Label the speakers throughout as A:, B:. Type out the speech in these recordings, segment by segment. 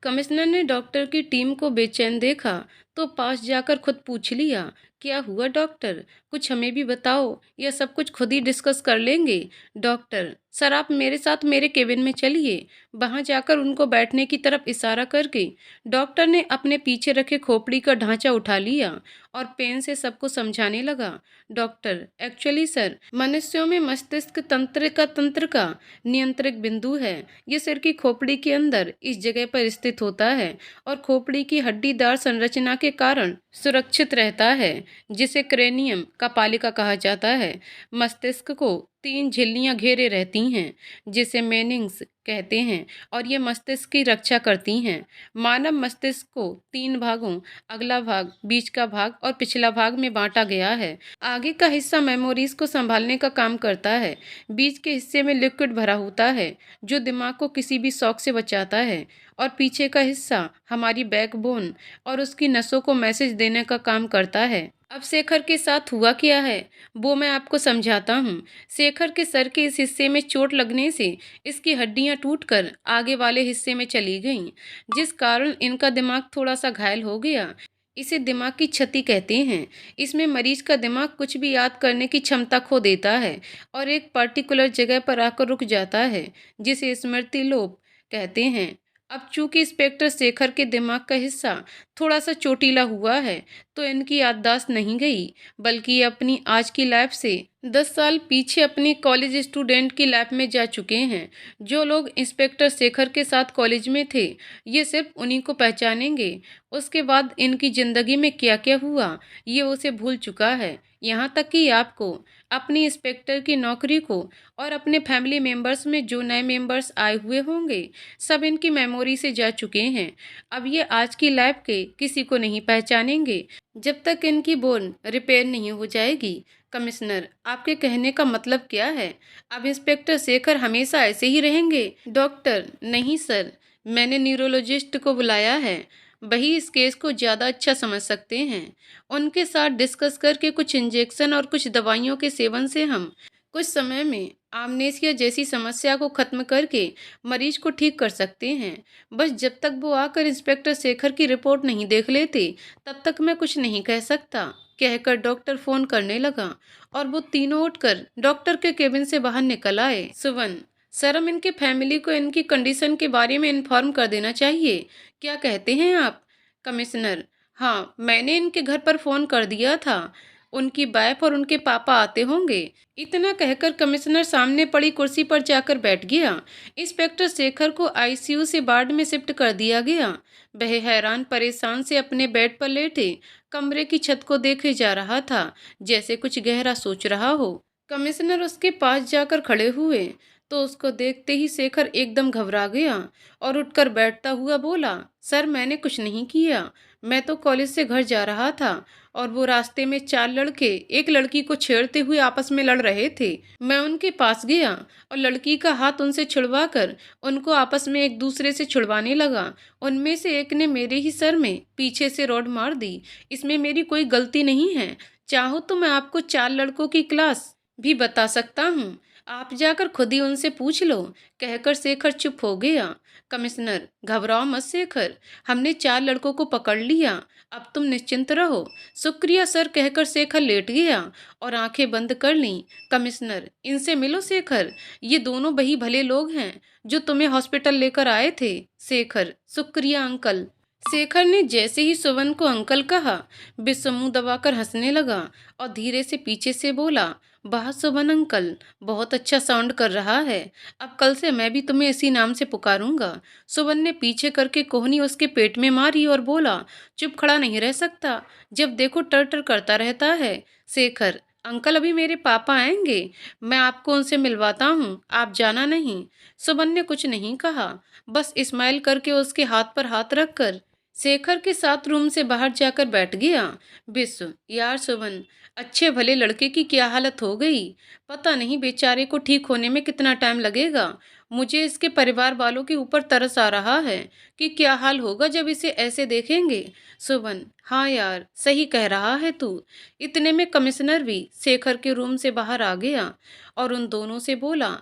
A: Commissioner ने doctor की team को बेचैन देखा तो पास जाकर खुद पूछ लिया, क्या हुआ डॉक्टर? कुछ हमें भी बताओ, या सब कुछ खुद ही डिस्कस कर लेंगे? डॉक्टर, सर आप मेरे साथ मेरे केबिन में चलिए। वहां जाकर उनको बैठने की तरफ इशारा करके डॉक्टर ने अपने पीछे रखे खोपड़ी का ढांचा उठा लिया और पेन से सबको समझाने लगा। डॉक्टर, एक्चुअली सर, मनुष्यों में मस्तिष्क तंत्र का नियंत्रक बिंदु है। ये सिर की खोपड़ी के अंदर इस जगह पर स्थित होता है और खोपड़ी की हड्डीदार संरचना के कारण सुरक्षित रहता है, जिसे क्रेनियम का पालिका कहा जाता है। मस्तिष्क को 3 झिल्लियां घेरे रहती हैं, जिसे मेनिंग्स कहते हैं, और ये मस्तिष्क की रक्षा करती हैं। मानव मस्तिष्क को 3 भागों, अगला भाग, बीच का भाग और पिछला भाग में बांटा गया है। आगे का हिस्सा मेमोरीज को संभालने का काम करता है। बीच के हिस्से में लिक्विड भरा होता है जो दिमाग को किसी भी शॉक से बचाता है, और पीछे का हिस्सा हमारी बैकबोन और उसकी नसों को मैसेज देने का काम करता है। अब शेखर के साथ हुआ क्या है वो मैं आपको समझाता हूँ। शेखर के सर के इस हिस्से में चोट लगने से इसकी हड्डियां टूटकर आगे वाले हिस्से में चली गईं, जिस कारण इनका दिमाग थोड़ा सा घायल हो गया। इसे दिमाग की क्षति कहते हैं। इसमें मरीज का दिमाग कुछ भी याद करने की क्षमता खो देता है और एक पर्टिकुलर जगह पर आकर रुक जाता है, जिसे स्मृति लोप कहते हैं। अब चूंकि इंस्पेक्टर शेखर के दिमाग का हिस्सा थोड़ा सा चोटीला हुआ है, तो इनकी याददाश्त नहीं गई, बल्कि ये अपनी आज की लाइफ से 10 साल पीछे अपनी कॉलेज स्टूडेंट की लाइफ में जा चुके हैं। जो लोग इंस्पेक्टर शेखर के साथ कॉलेज में थे, ये सिर्फ उन्हीं को पहचानेंगे। उसके बाद इनकी जिंदगी में क्या क्या हुआ ये उसे भूल चुका है। यहाँ तक कि आपको, अपनी इंस्पेक्टर की नौकरी को और अपने फैमिली मेंबर्स में जो नए मेंबर्स आए हुए होंगे, सब इनकी मेमोरी से जा चुके हैं। अब ये आज की लाइफ के किसी को नहीं पहचानेंगे जब तक इनकी बोन रिपेयर नहीं हो जाएगी। कमिश्नर, आपके कहने का मतलब क्या है? अब इंस्पेक्टर शेखर हमेशा ऐसे ही रहेंगे? डॉक्टर, नहीं सर, मैंने न्यूरोलॉजिस्ट को बुलाया है। वही इस केस को ज़्यादा अच्छा समझ सकते हैं। उनके साथ डिस्कस करके कुछ इंजेक्शन और कुछ दवाइयों के सेवन से हम कुछ समय में आमनेसिया जैसी समस्या को खत्म करके मरीज को ठीक कर सकते हैं। बस जब तक वो आकर इंस्पेक्टर शेखर की रिपोर्ट नहीं देख लेते, तब तक मैं कुछ नहीं कह सकता, कहकर डॉक्टर फोन करने लगा और वो तीनों उठकर डॉक्टर के केबिन से बाहर निकल आए। सुवन, सर हम इनके फैमिली को इनकी कंडीशन के बारे में इन्फॉर्म कर देना चाहिए, क्या कहते हैं आप? कमिश्नर, हाँ, मैंने इनके घर पर फोन कर दिया था। उनकी वाइफ और उनके पापा आते होंगे। इतना कहकर कमिश्नर सामने पड़ी कुर्सी पर जाकर बैठ गया। इंस्पेक्टर शेखर को आईसीयू से वार्ड में शिफ्ट कर दिया गया। वह हैरान परेशान से अपने बेड पर लेटे कमरे की छत को देखे जा रहा था, जैसे कुछ गहरा सोच रहा हो। कमिश्नर उसके पास जाकर खड़े हुए तो उसको देखते ही शेखर एकदम घबरा गया और उठकर बैठता हुआ बोला, सर मैंने कुछ नहीं किया, मैं तो कॉलेज से घर जा रहा था और वो रास्ते में 4 लड़के एक लड़की को छेड़ते हुए आपस में लड़ रहे थे। मैं उनके पास गया और लड़की का हाथ उनसे छुड़वा कर उनको आपस में एक दूसरे से छुड़वाने लगा। उनमें से एक ने मेरे ही सर में पीछे से रॉड मार दी। इसमें मेरी कोई गलती नहीं है। चाहो तो मैं आपको 4 लड़कों की क्लास भी बता सकता हूँ, आप जाकर खुद ही उनसे पूछ लो, कहकर शेखर चुप हो गया। कमिश्नर, घबराओ मत शेखर, हमने 4 लड़कों को पकड़ लिया, अब तुम निश्चिंत रहो। शुक्रिया सर, कहकर शेखर लेट गया और आंखें बंद कर लीं। कमिश्नर, इनसे मिलो शेखर, ये दोनों वही भले लोग हैं जो तुम्हें हॉस्पिटल लेकर आए थे। शेखर, शुक्रिया अंकल। शेखर ने जैसे ही सुवन को अंकल कहा, विश्व मुंह दबाकर हंसने लगा और धीरे से पीछे से बोला, वाह सुवन अंकल, बहुत अच्छा साउंड कर रहा है। अब कल से मैं भी तुम्हें इसी नाम से पुकारूंगा। सुवन ने पीछे करके कोहनी उसके पेट में मारी और बोला, चुप खड़ा नहीं रह सकता, जब देखो टर टर करता रहता है। शेखर, अंकल अभी मेरे पापा आएंगे, मैं आपको उनसे मिलवाता हूँ, आप जाना नहीं। सुवन ने कुछ नहीं कहा, बस स्माइल करके उसके हाथ पर हाथ रखकर शेखर के साथ रूम से बाहर जाकर बैठ गया। विश्व, यार सुवन, अच्छे भले लड़के की क्या हालत हो गई। पता नहीं बेचारे को ठीक होने में कितना टाइम लगेगा। मुझे इसके परिवार वालों के ऊपर तरस आ रहा है कि क्या हाल होगा जब इसे ऐसे देखेंगे। सुवन, हाँ यार, सही कह रहा है तू। इतने में कमिश्नर भी शेखर के रूम से बाहर आ गया और उन दोनों से बोला,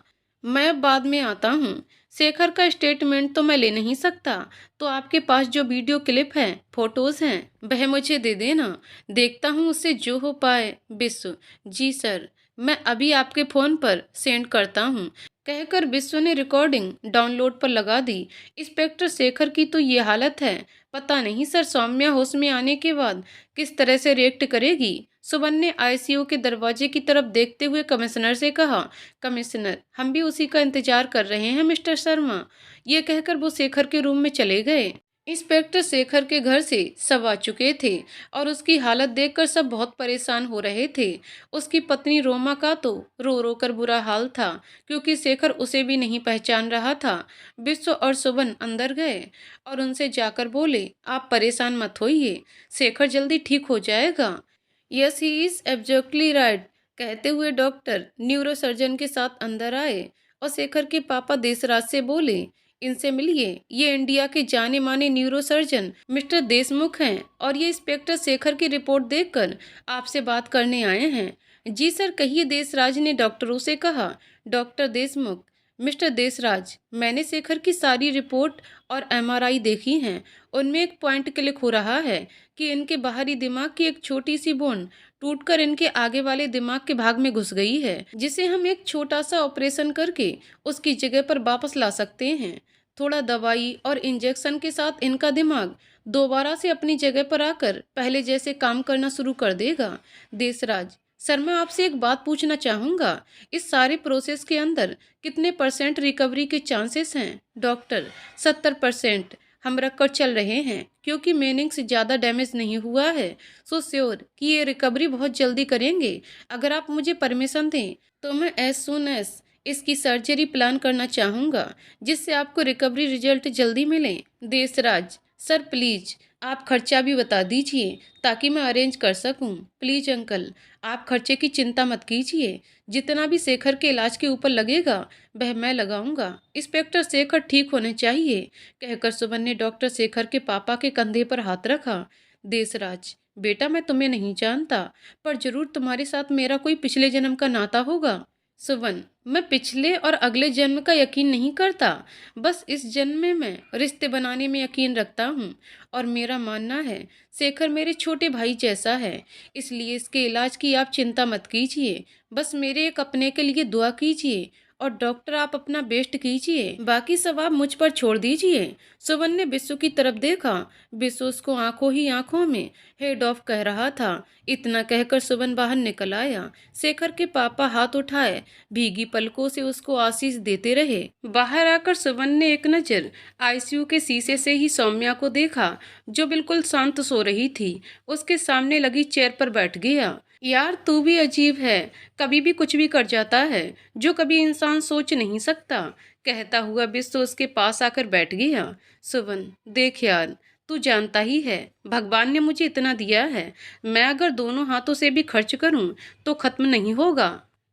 A: मैं बाद में आता हूँ। शेखर का स्टेटमेंट तो मैं ले नहीं सकता, तो आपके पास जो वीडियो क्लिप है, फोटोज हैं, वह मुझे दे देना। देखता हूँ उससे जो हो पाए। विश्व, जी सर, मैं अभी आपके फोन पर सेंड करता हूँ, कहकर विश्व ने रिकॉर्डिंग डाउनलोड पर लगा दी। इंस्पेक्टर शेखर की तो ये हालत है, पता नहीं सर सौम्या होश में आने के बाद किस तरह से रिएक्ट करेगी। सुबन ने आईसीयू के दरवाजे की तरफ देखते हुए कमिश्नर से कहा, कमिश्नर, हम भी उसी का इंतजार कर रहे हैं मिस्टर शर्मा। ये कहकर वो शेखर के रूम में चले गए। इंस्पेक्टर शेखर के घर से सब आ चुके थे और उसकी हालत देखकर सब बहुत परेशान हो रहे थे। उसकी पत्नी रोमा का तो रो रो कर बुरा हाल था, क्योंकि शेखर उसे भी नहीं पहचान रहा था। विश्व और सुबन अंदर गए और उनसे जाकर बोले, आप परेशान मत होइए, शेखर जल्दी ठीक हो जाएगा। यस, ही इज एब्जैक्टली राइट, कहते हुए डॉक्टर न्यूरोसर्जन के साथ अंदर आए और शेखर के पापा देसराज से बोले, इनसे मिलिए, ये इंडिया के जाने माने न्यूरोसर्जन मिस्टर देशमुख हैं और ये इंस्पेक्टर शेखर की रिपोर्ट देखकर आपसे बात करने आए हैं। जी सर, कहिए, देसराज ने डॉक्टरों से कहा। डॉक्टर देशमुख, मिस्टर देसराज, मैंने शेखर की सारी रिपोर्ट और एमआरआई देखी हैं। उनमें एक पॉइंट क्लिक हो रहा है कि इनके बाहरी दिमाग की एक छोटी सी बोन टूटकर इनके आगे वाले दिमाग के भाग में घुस गई है, जिसे हम एक छोटा सा ऑपरेशन करके उसकी जगह पर वापस ला सकते हैं। थोड़ा दवाई और इंजेक्शन के साथ इनका दिमाग दोबारा से अपनी जगह पर आकर पहले जैसे काम करना शुरू कर देगा। देसराज सर, मैं आपसे एक बात पूछना चाहूँगा, इस सारे प्रोसेस के अंदर कितने परसेंट रिकवरी के चांसेस हैं? डॉक्टर, 70% हम रख कर चल रहे हैं, क्योंकि मेनिंग से ज़्यादा डैमेज नहीं हुआ है। सो श्योर कि ये रिकवरी बहुत जल्दी करेंगे। अगर आप मुझे परमिशन दें तो मैं एज सुन एज इसकी सर्जरी प्लान करना चाहूँगा, जिससे आपको रिकवरी रिजल्ट जल्दी मिले। देसराज सर, प्लीज़ आप खर्चा भी बता दीजिए ताकि मैं अरेंज कर सकूं। प्लीज़ अंकल, आप खर्चे की चिंता मत कीजिए, जितना भी शेखर के इलाज के ऊपर लगेगा वह मैं लगाऊंगा। इंस्पेक्टर शेखर ठीक होने चाहिए, कहकर सुमन ने डॉक्टर शेखर के पापा के कंधे पर हाथ रखा। देसराज, बेटा, मैं तुम्हें नहीं जानता, पर जरूर तुम्हारे साथ मेरा कोई पिछले जन्म का नाता होगा। सुवन, मैं पिछले और अगले जन्म का यकीन नहीं करता, बस इस जन्म में मैं रिश्ते बनाने में यकीन रखता हूँ और मेरा मानना है शेखर मेरे छोटे भाई जैसा है, इसलिए इसके इलाज की आप चिंता मत कीजिए। बस मेरे एक अपने के लिए दुआ कीजिए और डॉक्टर आप अपना बेस्ट कीजिए, बाकी सब आप मुझ पर छोड़ दीजिए। सुवन ने विश्व की तरफ देखा। विश्व उसको आंखों ही आंखों में हेड ऑफ कह रहा था। इतना कहकर सुवन बाहर निकल आया। शेखर के पापा हाथ उठाए भीगी पलकों से उसको आशीष देते रहे। बाहर आकर सुवन ने एक नज़र आईसीयू के शीशे से ही सौम्या को देखा, जो बिल्कुल शांत सो रही थी। उसके सामने लगी चेयर पर बैठ गया। यार, तू भी अजीब है, कभी भी कुछ भी कर जाता है जो कभी इंसान सोच नहीं सकता, कहता हुआ विश्व उसके पास आकर बैठ गया। सुवन, देख यार, तू जानता ही है भगवान ने मुझे इतना दिया है, मैं अगर दोनों हाथों से भी खर्च करूं तो खत्म नहीं होगा,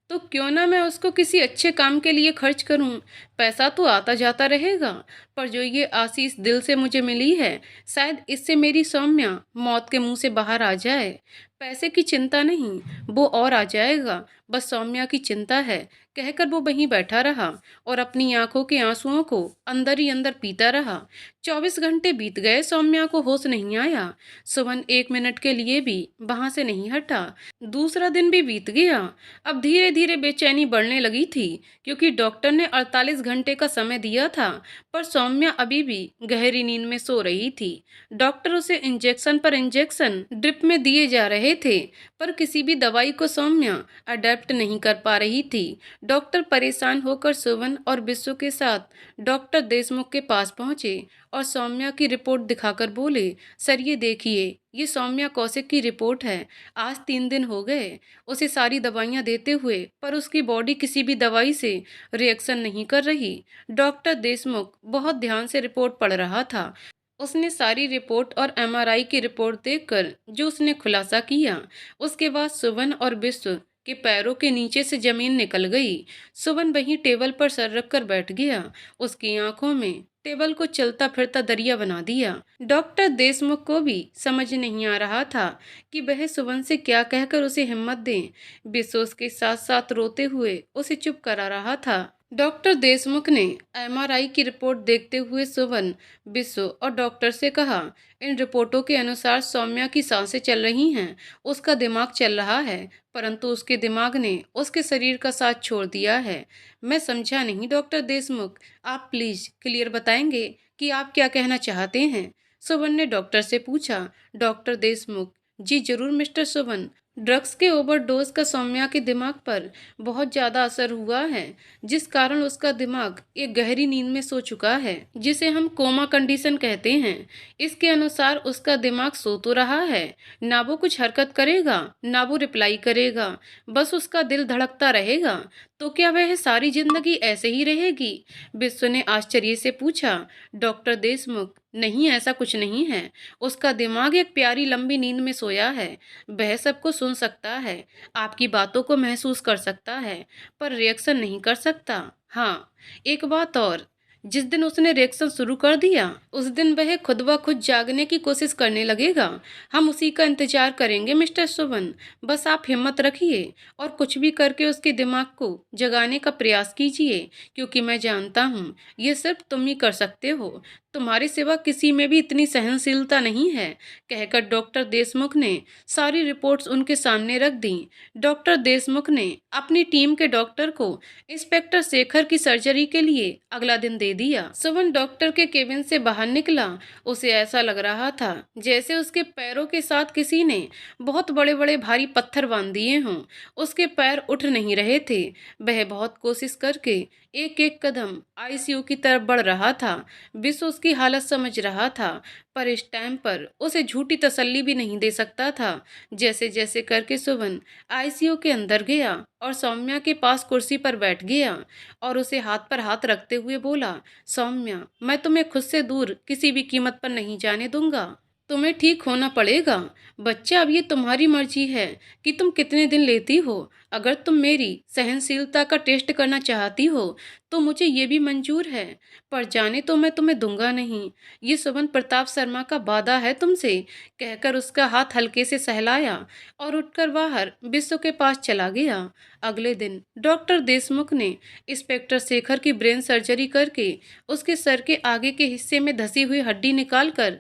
A: तो क्यों ना मैं उसको किसी अच्छे काम के लिए खर्च करूं। पैसा तो आता जाता रहेगा, पर जो ये आशीष दिल से मुझे मिली है, शायद इससे मेरी सौम्या मौत के मुंह से बाहर आ जाए। पैसे की चिंता नहीं, वो और आ जाएगा, बस सौम्या की चिंता है, कहकर वो वहीं बैठा रहा और अपनी आंखों के आंसुओं को अंदर ही अंदर पीता रहा। 24 घंटे बीत गए, सौम्या को होश नहीं आया। सुमन 1 मिनट के लिए भी वहां से नहीं हटा। दूसरा दिन भी बीत गया। अब धीरे धीरे बेचैनी बढ़ने लगी थी, क्योंकि डॉक्टर ने 48 घंटे का समय दिया था, पर सौम्या अभी भी गहरी नींद में सो रही थी। डॉक्टर उसे इंजेक्शन पर इंजेक्शन ड्रिप में दिए जा रहे थे, पर किसी भी दवाई को सौम्या अडेप्ट नहीं कर पा रही थी। डॉक्टर परेशान होकर सुवन और विश्व के साथ डॉक्टर देशमुख के पास पहुंचे और सौम्या की रिपोर्ट दिखाकर बोले, सर ये देखिए, ये सौम्या कौशिक की रिपोर्ट है। आज 3 दिन हो गए उसे सारी दवाइयां देते हुए, पर उसकी बॉडी किसी भी दवाई से रिएक्शन नहीं कर रही। डॉक्टर देशमुख बहुत ध्यान से रिपोर्ट पढ़ रहा था। उसने सारी रिपोर्ट और एमआरआई की रिपोर्ट देखकर जो उसने खुलासा किया, उसके बाद सुवन और विश्व के पैरों के नीचे से जमीन निकल गई। सुवन वहीं टेबल पर सर रखकर बैठ गया। उसकी आंखों में टेबल को चलता फिरता दरिया बना दिया। डॉक्टर देशमुख को भी समझ नहीं आ रहा था कि वह सुवन से क्या कहकर उसे हिम्मत दें। विश्व उसके साथ साथ रोते हुए उसे चुप करा रहा था। डॉक्टर देशमुख ने एमआरआई की रिपोर्ट देखते हुए सुवन, बिस्सु और डॉक्टर से कहा, इन रिपोर्टों के अनुसार सौम्या की सांसें चल रही हैं, उसका दिमाग चल रहा है, परंतु उसके दिमाग ने उसके शरीर का साथ छोड़ दिया है। मैं समझा नहीं डॉक्टर देशमुख, आप प्लीज क्लियर बताएंगे कि आप क्या कहना चाहते हैं? सुवन ने डॉक्टर से पूछा। डॉक्टर देशमुख, जी जरूर मिस्टर सुवन। ड्रग्स के ओवरडोज का सौम्या के दिमाग पर बहुत ज़्यादा असर हुआ है, जिस कारण उसका दिमाग एक गहरी नींद में सो चुका है, जिसे हम कोमा कंडीशन कहते हैं। इसके अनुसार उसका दिमाग सो तो रहा है, ना वो कुछ हरकत करेगा, ना वो रिप्लाई करेगा, बस उसका दिल धड़कता रहेगा। तो क्या वह सारी जिंदगी ऐसे ही रहेगी? विश्व ने आश्चर्य से पूछा। डॉक्टर देशमुख, नहीं ऐसा कुछ नहीं है। उसका दिमाग एक प्यारी लंबी नींद में सोया है। वह सबको सुन सकता है, आपकी बातों को महसूस कर सकता है, पर रिएक्शन नहीं कर सकता। हाँ, एक बात और, जिस दिन उसने रिएक्शन शुरू कर दिया उस दिन वह खुद ब खुद जागने की कोशिश करने लगेगा। हम उसी का इंतजार करेंगे मिस्टर सुवन। बस आप हिम्मत रखिए और कुछ भी करके उसके दिमाग को जगाने का प्रयास कीजिए, क्योंकि मैं जानता हूँ ये सिर्फ तुम ही कर सकते हो। तुम्हारे सिवा किसी में भी इतनी सहनशीलता नहीं है। कहकर डॉक्टर देशमुख ने सारी रिपोर्ट्स उनके सामने रख दी। डॉक्टर देशमुख ने अपनी टीम के डॉक्टर को इंस्पेक्टर शेखर की सर्जरी के लिए अगला दिन दे दिया। सुमन डॉक्टर के केबिन से बाहर निकला। उसे ऐसा लग रहा था जैसे उसके पैरों के साथ किसी ने बहुत बड़े बड़े भारी पत्थर बांध दिए हों। उसके पैर उठ नहीं रहे थे। वह बहुत कोशिश करके एक एक कदम आईसीयू की तरफ बढ़ रहा था। विश्व उसकी हालत समझ रहा था, पर इस टाइम पर उसे झूठी तसल्ली भी नहीं दे सकता था। जैसे जैसे करके सुवन आईसीयू के अंदर गया और सौम्या के पास कुर्सी पर बैठ गया और उसे हाथ पर हाथ रखते हुए बोला, सौम्या, मैं तुम्हें खुद से दूर किसी भी कीमत पर नहीं जाने दूंगा। तुम्हें ठीक होना पड़ेगा। बच्चा, अब ये तुम्हारी मर्जी है कि तुम कितने दिन लेती हो। अगर तुम मेरी सहनशीलता का टेस्ट करना चाहती हो तो मुझे ये भी मंजूर है, पर जाने तो मैं तुम्हें दूंगा नहीं। ये सुमन प्रताप शर्मा का वादा है तुमसे। कहकर उसका हाथ हल्के से सहलाया और उठकर बाहर विश्व के पास चला गया। अगले दिन डॉक्टर देशमुख ने इंस्पेक्टर शेखर की ब्रेन सर्जरी करके उसके सर के आगे के हिस्से में धसी हुई हड्डी निकालकर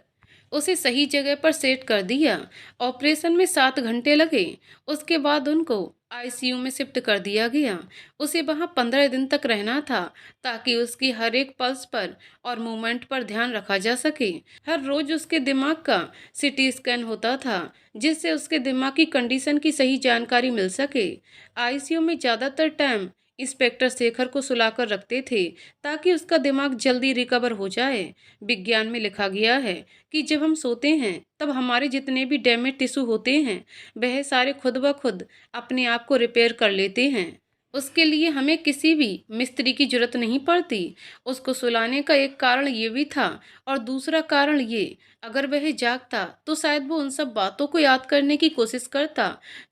A: उसे सही जगह पर सेट कर दिया। ऑपरेशन में 7 घंटे लगे। उसके बाद उनको आईसीयू में शिफ्ट कर दिया गया। उसे वहां 15 दिन तक रहना था, ताकि उसकी हर एक पल्स पर और मूवमेंट पर ध्यान रखा जा सके। हर रोज उसके दिमाग का सीटी स्कैन होता था, जिससे उसके दिमाग की कंडीशन की सही जानकारी मिल सके। आईसीयू में ज़्यादातर टाइम इंस्पेक्टर शेखर को सुलाकर रखते थे, ताकि उसका दिमाग जल्दी रिकवर हो जाए। विज्ञान में लिखा गया है कि जब हम सोते हैं तब हमारे जितने भी डैमेज टिश्यू होते हैं वह सारे खुद ब खुद अपने आप को रिपेयर कर लेते हैं। उसके लिए हमें किसी भी मिस्त्री की जरूरत नहीं पड़ती। उसको सुलाने का एक कारण ये भी था, और दूसरा कारण ये, अगर वह जागता तो शायद वो उन सब बातों को याद करने की कोशिश करता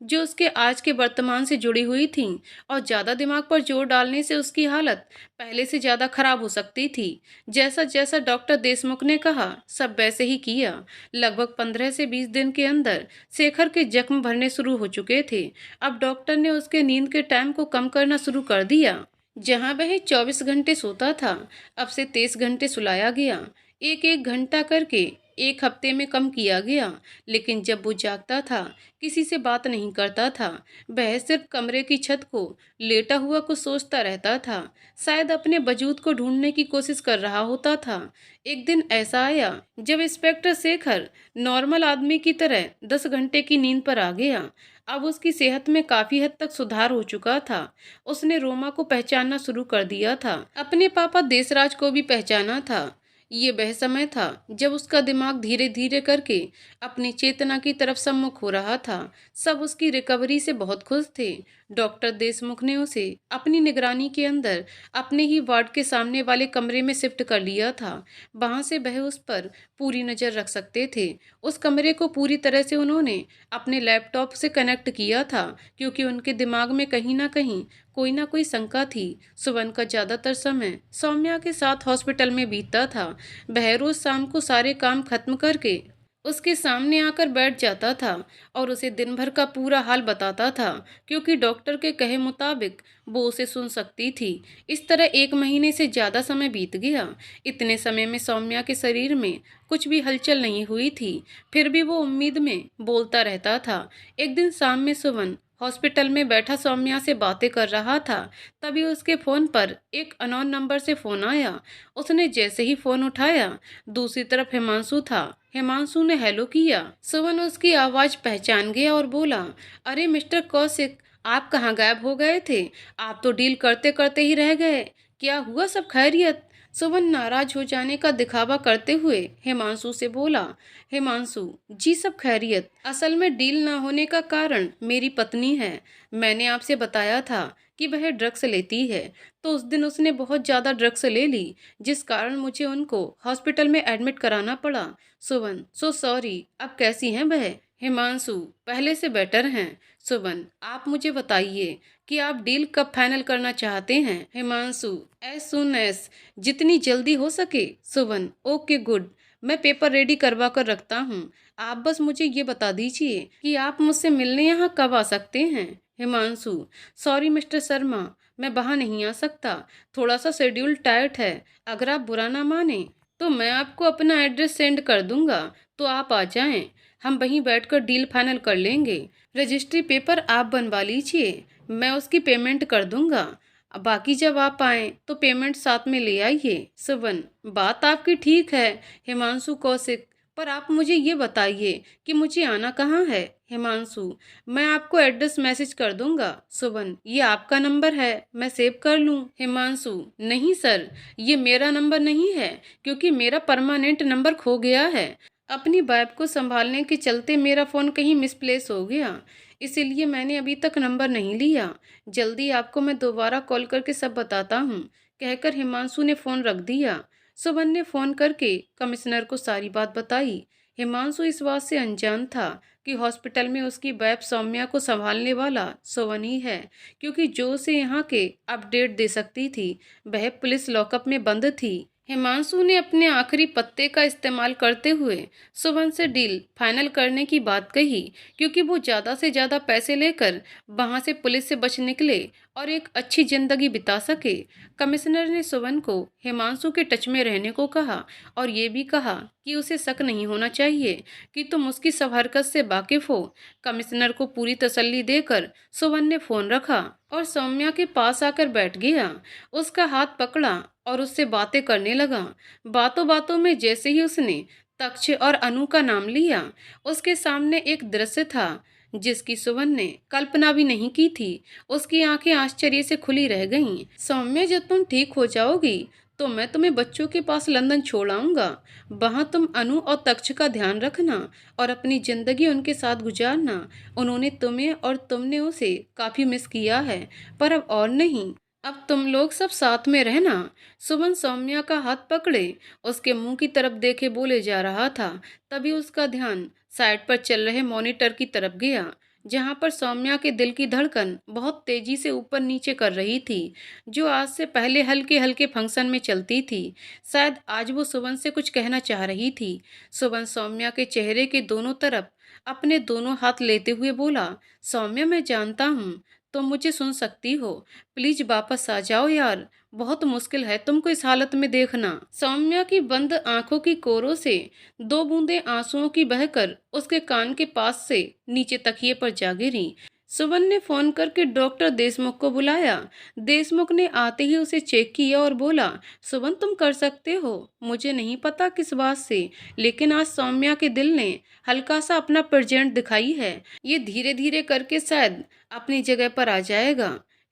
A: जो उसके आज के वर्तमान से जुड़ी हुई थीं, और ज़्यादा दिमाग पर जोर डालने से उसकी हालत पहले से ज़्यादा खराब हो सकती थी। जैसा जैसा डॉक्टर देशमुख ने कहा सब वैसे ही किया। लगभग 15 से 20 दिन के अंदर शेखर के जख्म भरने शुरू हो चुके थे। अब डॉक्टर ने उसके नींद के टाइम को कम करना शुरू कर दिया। जहां वह 24 घंटे सोता था, अब से 23 घंटे सुलाया गया। एक एक घंटा करके 1 हफ्ते में कम किया गया। लेकिन जब वो जागता था किसी से बात नहीं करता था। वह सिर्फ कमरे की छत को लेटा हुआ कुछ सोचता रहता था, शायद अपने वजूद को ढूंढने की कोशिश कर रहा होता था। एक दिन ऐसा आया जब इंस्पेक्टर शेखर नॉर्मल आदमी की तरह 10 घंटे की नींद पर आ गया। अब उसकी सेहत में काफी हद तक सुधार हो चुका था। उसने रोमा को पहचानना शुरू कर दिया था, अपने पापा देशराज को भी पहचाना था। ये वह समय था जब उसका दिमाग धीरे धीरे करके अपनी चेतना की तरफ सम्मुख हो रहा था। सब उसकी रिकवरी से बहुत खुश थे। डॉक्टर देशमुख ने उसे अपनी निगरानी के अंदर अपने ही वार्ड के सामने वाले कमरे में शिफ्ट कर लिया था। वहां से वह उस पर पूरी नज़र रख सकते थे। उस कमरे को पूरी तरह से उन्होंने अपने लैपटॉप से कनेक्ट किया था, क्योंकि उनके दिमाग में कहीं ना कोई शंका थी। सुवन का ज़्यादातर समय सौम्या के साथ हॉस्पिटल में बीतता था। वह रोज शाम को सारे काम खत्म करके उसके सामने आकर बैठ जाता था और उसे दिन भर का पूरा हाल बताता था, क्योंकि डॉक्टर के कहे मुताबिक वो उसे सुन सकती थी। इस तरह 1 महीने से ज़्यादा समय बीत गया। इतने समय में सौम्या के शरीर में कुछ भी हलचल नहीं हुई थी, फिर भी वो उम्मीद में बोलता रहता था। एक दिन शाम में सुवन हॉस्पिटल में बैठा सौम्या से बातें कर रहा था, तभी उसके फ़ोन पर एक अननोन नंबर से फ़ोन आया। उसने जैसे ही फ़ोन उठाया, दूसरी तरफ हिमांशु था। हिमांशु ने हेलो किया। सुवन उसकी आवाज़ पहचान गया और बोला, अरे मिस्टर कौशिक, आप कहाँ गायब हो गए थे? आप तो डील करते करते ही रह गए। क्या हुआ, सब खैरियत? सुवन नाराज हो जाने का दिखावा करते हुए हिमांशु से बोला, हिमांशु जी सब खैरियत। असल में डील ना होने का कारण मेरी पत्नी है। मैंने आपसे बताया था कि वह ड्रग्स लेती है, तो उस दिन उसने बहुत ज़्यादा ड्रग्स ले ली, जिस कारण मुझे उनको हॉस्पिटल में एडमिट कराना पड़ा। सुवन सो सॉरी। अब कैसी हैं वह? हिमांशु पहले से बेटर हैं। सुवन आप मुझे बताइए कि आप डील कब फाइनल करना चाहते हैं? हिमांशु एज सुन एज, जितनी जल्दी हो सके। सुवन ओके गुड, मैं पेपर रेडी करवा कर रखता हूँ। आप बस मुझे ये बता दीजिए कि आप मुझसे मिलने यहाँ कब आ सकते हैं? हिमांशु सॉरी मिस्टर शर्मा, मैं वहाँ नहीं आ सकता, थोड़ा सा शेड्यूल टाइट है। अगर आप बुरा ना माने तो मैं आपको अपना एड्रेस सेंड कर दूंगा, तो आप आ जाएं। हम वहीं बैठकर डील फाइनल कर लेंगे। रजिस्ट्री पेपर आप बनवा लीजिए, मैं उसकी पेमेंट कर दूंगा। बाकी जब आप आएँ तो पेमेंट साथ में ले आइए। सुवन बात आपकी ठीक है हिमांशु कौशिक, पर आप मुझे ये बताइए कि मुझे आना कहाँ है? हिमांशु मैं आपको एड्रेस मैसेज कर दूंगा। सुवन ये आपका नंबर है, मैं सेव कर लूं? हिमांशु नहीं सर, ये मेरा नंबर नहीं है, क्योंकि मेरा परमानेंट नंबर खो गया है। अपनी वाइफ को संभालने के चलते मेरा फ़ोन कहीं मिसप्लेस हो गया, इसीलिए मैंने अभी तक नंबर नहीं लिया। जल्दी आपको मैं दोबारा कॉल करके सब बताता हूँ, कहकर हिमांशु ने फ़ोन रख दिया। सुमन ने फ़ोन करके कमिश्नर को सारी बात बताई। हिमांशु इस बात से अनजान था कि हॉस्पिटल में उसकी वाइफ सौम्या को संभालने वाला सुवन ही है, क्योंकि जो उसे यहाँ के अपडेट दे सकती थी वह पुलिस लॉकअप में बंद थी। हिमांशु ने अपने आखिरी पत्ते का इस्तेमाल करते हुए सुमन से डील फाइनल करने की बात कही, क्योंकि वो ज़्यादा से ज़्यादा पैसे लेकर वहाँ से पुलिस से बच निकले और एक अच्छी जिंदगी बिता सके। कमिश्नर ने सुमन को हिमांशु के टच में रहने को कहा और ये भी कहा कि उसे शक नहीं होना चाहिए कि तुम उसकी सब हरकत से वाकिफ हो। कमिश्नर को पूरी तसल्ली देकर सुमन ने फ़ोन रखा और सौम्या के पास आकर बैठ गया, उसका हाथ पकड़ा और उससे बातें करने लगा। बातों बातों में जैसे ही उसने तक्ष और अनु का नाम लिया, उसके सामने एक दृश्य था जिसकी सुवन ने कल्पना भी नहीं की थी। उसकी आंखें आश्चर्य से खुली रह गईं। सौम्या जब तुम ठीक हो जाओगी तो मैं तुम्हें बच्चों के पास लंदन छोड़ आऊंगा। वहाँ तुम अनु और तक्ष का ध्यान रखना और अपनी जिंदगी उनके साथ गुजारना। उन्होंने तुम्हें और तुमने उसे काफी मिस किया है, पर अब और नहीं, अब तुम लोग सब साथ में रहना। सुमन सौम्या का हाथ पकड़े उसके मुंह की तरफ देखे बोले जा रहा था, तभी उसका ध्यान साइड पर चल रहे मॉनिटर की तरफ गया, जहां पर सौम्या के दिल की धड़कन बहुत तेजी से ऊपर नीचे कर रही थी, जो आज से पहले हल्के हल्के फंक्शन में चलती थी। शायद आज वो सुमन से कुछ कहना चाह रही थी। सुमन सौम्या के चेहरे के दोनों तरफ अपने दोनों हाथ लेते हुए बोला, सौम्या मैं जानता हूँ तुम मुझे सुन सकती हो, प्लीज वापस आ जाओ यार, बहुत मुश्किल है तुमको इस हालत में देखना। सौम्या की बंद आंखों की कोरों से दो बूंदें आंसुओं की बहकर उसके कान के पास से नीचे तकिए पर जा गिरी। सुवन ने फोन करके डॉक्टर देशमुख को बुलाया। देशमुख ने आते ही उसे चेक किया और बोला, सुवन तुम कर सकते हो, मुझे नहीं पता किस बात से, लेकिन आज सौम्या के दिल ने हल्का सा अपना प्रेजेंट दिखाई है। ये धीरे धीरे करके शायद अपनी जगह पर आ जाएगा।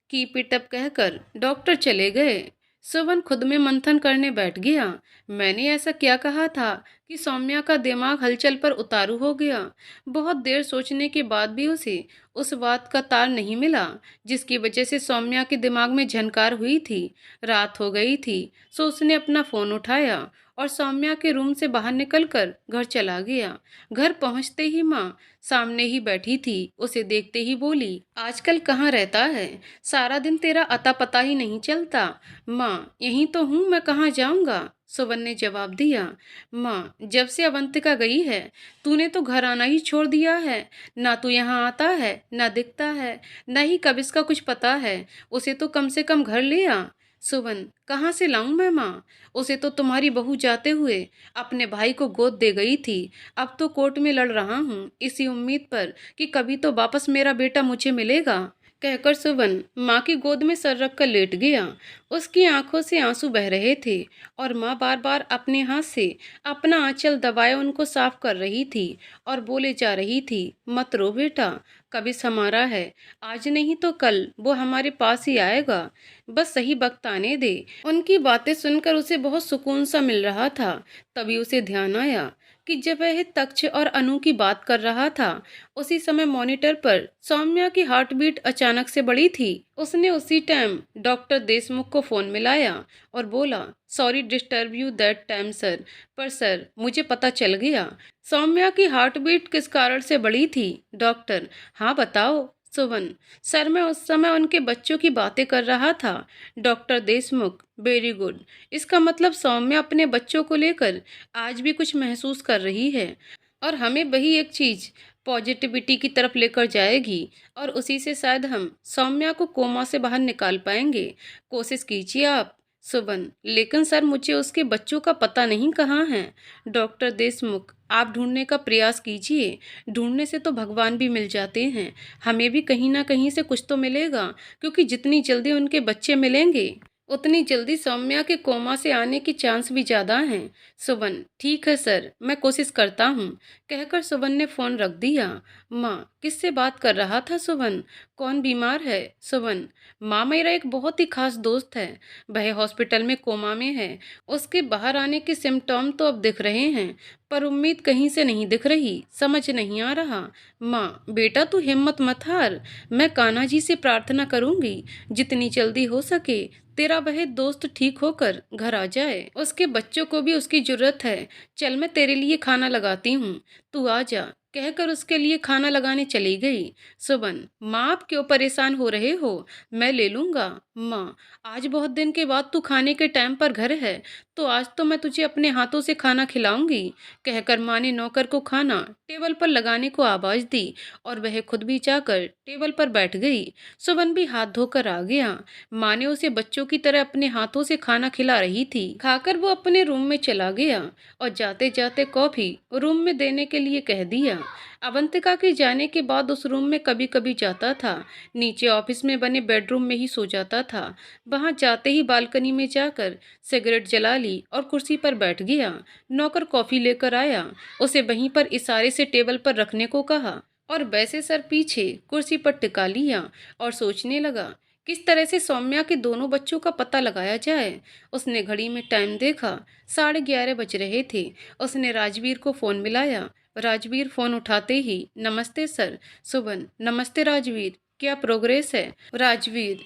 A: कीप इट अप कहकर डॉक्टर चले गए। सुवन खुद में मंथन करने बैठ गया। मैंने ऐसा क्या कहा था कि सौम्या का दिमाग हलचल पर उतारू हो गया। बहुत देर सोचने के बाद भी उसे उस बात का तार नहीं मिला जिसकी वजह से सौम्या के दिमाग में झनकार हुई थी। रात हो गई थी, सो उसने अपना फ़ोन उठाया और सौम्या के रूम से बाहर निकलकर घर चला गया। घर पहुंचते ही माँ सामने ही बैठी थी, उसे देखते ही बोली, आजकल कहाँ रहता है, सारा दिन तेरा अता पता ही नहीं चलता। माँ यहीं तो हूँ, मैं कहाँ जाऊँगा। सुवन ने जवाब दिया। माँ, जब से अवंतिका गई है तूने तो घर आना ही छोड़ दिया है। ना तू यहाँ आता है, ना दिखता है, ना ही कब इसका कुछ पता है। उसे तो कम से कम घर ले आ। सुवन, कहाँ से लाऊं मैं माँ? उसे तो तुम्हारी बहू जाते हुए अपने भाई को गोद दे गई थी। अब तो कोर्ट में लड़ रहा हूँ इसी उम्मीद पर कि कभी तो वापस मेरा बेटा मुझे मिलेगा। कहकर सुवन माँ की गोद में सर रख कर लेट गया। उसकी आंखों से आंसू बह रहे थे और माँ बार बार अपने हाथ से अपना आंचल दबाए उनको साफ कर रही थी और बोले जा रही थी, मत रो बेटा, कबिस हमारा है, आज नहीं तो कल वो हमारे पास ही आएगा, बस सही वक्त आने दे। उनकी बातें सुनकर उसे बहुत सुकून सा मिल रहा था। तभी उसे ध्यान आया कि जब वह तक्ष और अनु की बात कर रहा था उसी समय मॉनिटर पर सौम्या की हार्ट बीट अचानक से बढ़ी थी। उसने उसी टाइम डॉक्टर देशमुख को फोन मिलाया और बोला, sorry disturb you that time sir, पर सर मुझे पता चल गया। सौम्या की हार्ट बीट किस कारण से बढ़ी थी? डॉक्टर, हाँ बताओ। सुवन, सर मैं उस समय उनके बच्चों की बातें कर रहा था। डॉक्टर देशमुख, वेरी गुड, इसका मतलब सौम्या अपने बच्चों को लेकर आज भी कुछ महसूस कर रही है और हमें वही एक चीज पॉजिटिविटी की तरफ लेकर जाएगी और उसी से शायद हम सौम्या को कोमा से बाहर निकाल पाएंगे। कोशिश कीजिए आप। सुबन, लेकिन सर मुझे उसके बच्चों का पता नहीं कहाँ है। डॉक्टर देशमुख, आप ढूंढने का प्रयास कीजिए, ढूंढने से तो भगवान भी मिल जाते हैं, हमें भी कहीं ना कहीं से कुछ तो मिलेगा, क्योंकि जितनी जल्दी उनके बच्चे मिलेंगे उतनी जल्दी सौम्या के कोमा से आने की चांस भी ज़्यादा हैं। सुबन, ठीक है सर, मैं कोशिश करता हूँ। कहकर सुबन ने फ़ोन रख दिया। माँ, किससे बात कर रहा था सुबन? कौन बीमार है? सुबन, माँ मेरा एक बहुत ही खास दोस्त है, वह हॉस्पिटल में कोमा में है। उसके बाहर आने के सिम्टॉम तो अब दिख रहे हैं, पर उम्मीद कहीं से नहीं दिख रही, समझ नहीं आ रहा। माँ बेटा तू हिम्मत मत हार, मैं कान्हा जी से प्रार्थना करूँगी जितनी जल्दी हो सके तेरा वह दोस्त ठीक होकर घर आ जाए। उसके बच्चों को भी उसकी जरूरत है। चल मैं तेरे लिए खाना लगाती हूँ, तू आ जा। कहकर उसके लिए खाना लगाने चली गई। सुबन, माँ आप क्यों परेशान हो रहे हो, मैं ले लूँगा। माँ, आज बहुत दिन के बाद तू खाने के टाइम पर घर है, तो आज तो मैं तुझे अपने हाथों से खाना खिलाऊंगी। कहकर माँ ने नौकर को खाना टेबल पर लगाने को आवाज दी और वह खुद भी जाकर टेबल पर बैठ गई। सुबन भी हाथ धोकर आ गया। माँ ने उसे बच्चों की तरह अपने हाथों से खाना खिला रही थी। खाकर वो अपने रूम में चला गया और जाते जाते कॉफी रूम में देने के लिए कह दिया। अवंतिका के जाने के बाद उस रूम में कभी कभी जाता था, नीचे ऑफिस में बने बेडरूम में ही सो जाता था। वहां जाते ही बालकनी में जाकर सिगरेट जला ली और कुर्सी पर बैठ गया। नौकर कॉफी लेकर आया, उसे वहीं पर इशारे से टेबल पर रखने को कहा और वैसे सर पीछे कुर्सी पर टिका लिया और सोचने लगा किस तरह से सौम्या के दोनों बच्चों का पता लगाया जाए। उसने घड़ी में टाइम देखा, 11:30 बज रहे थे। उसने राजवीर को फोन मिलाया। राजवीर फोन उठाते ही, नमस्ते सर। सुबन, नमस्ते राजवीर, क्या प्रोग्रेस है? राजवीर,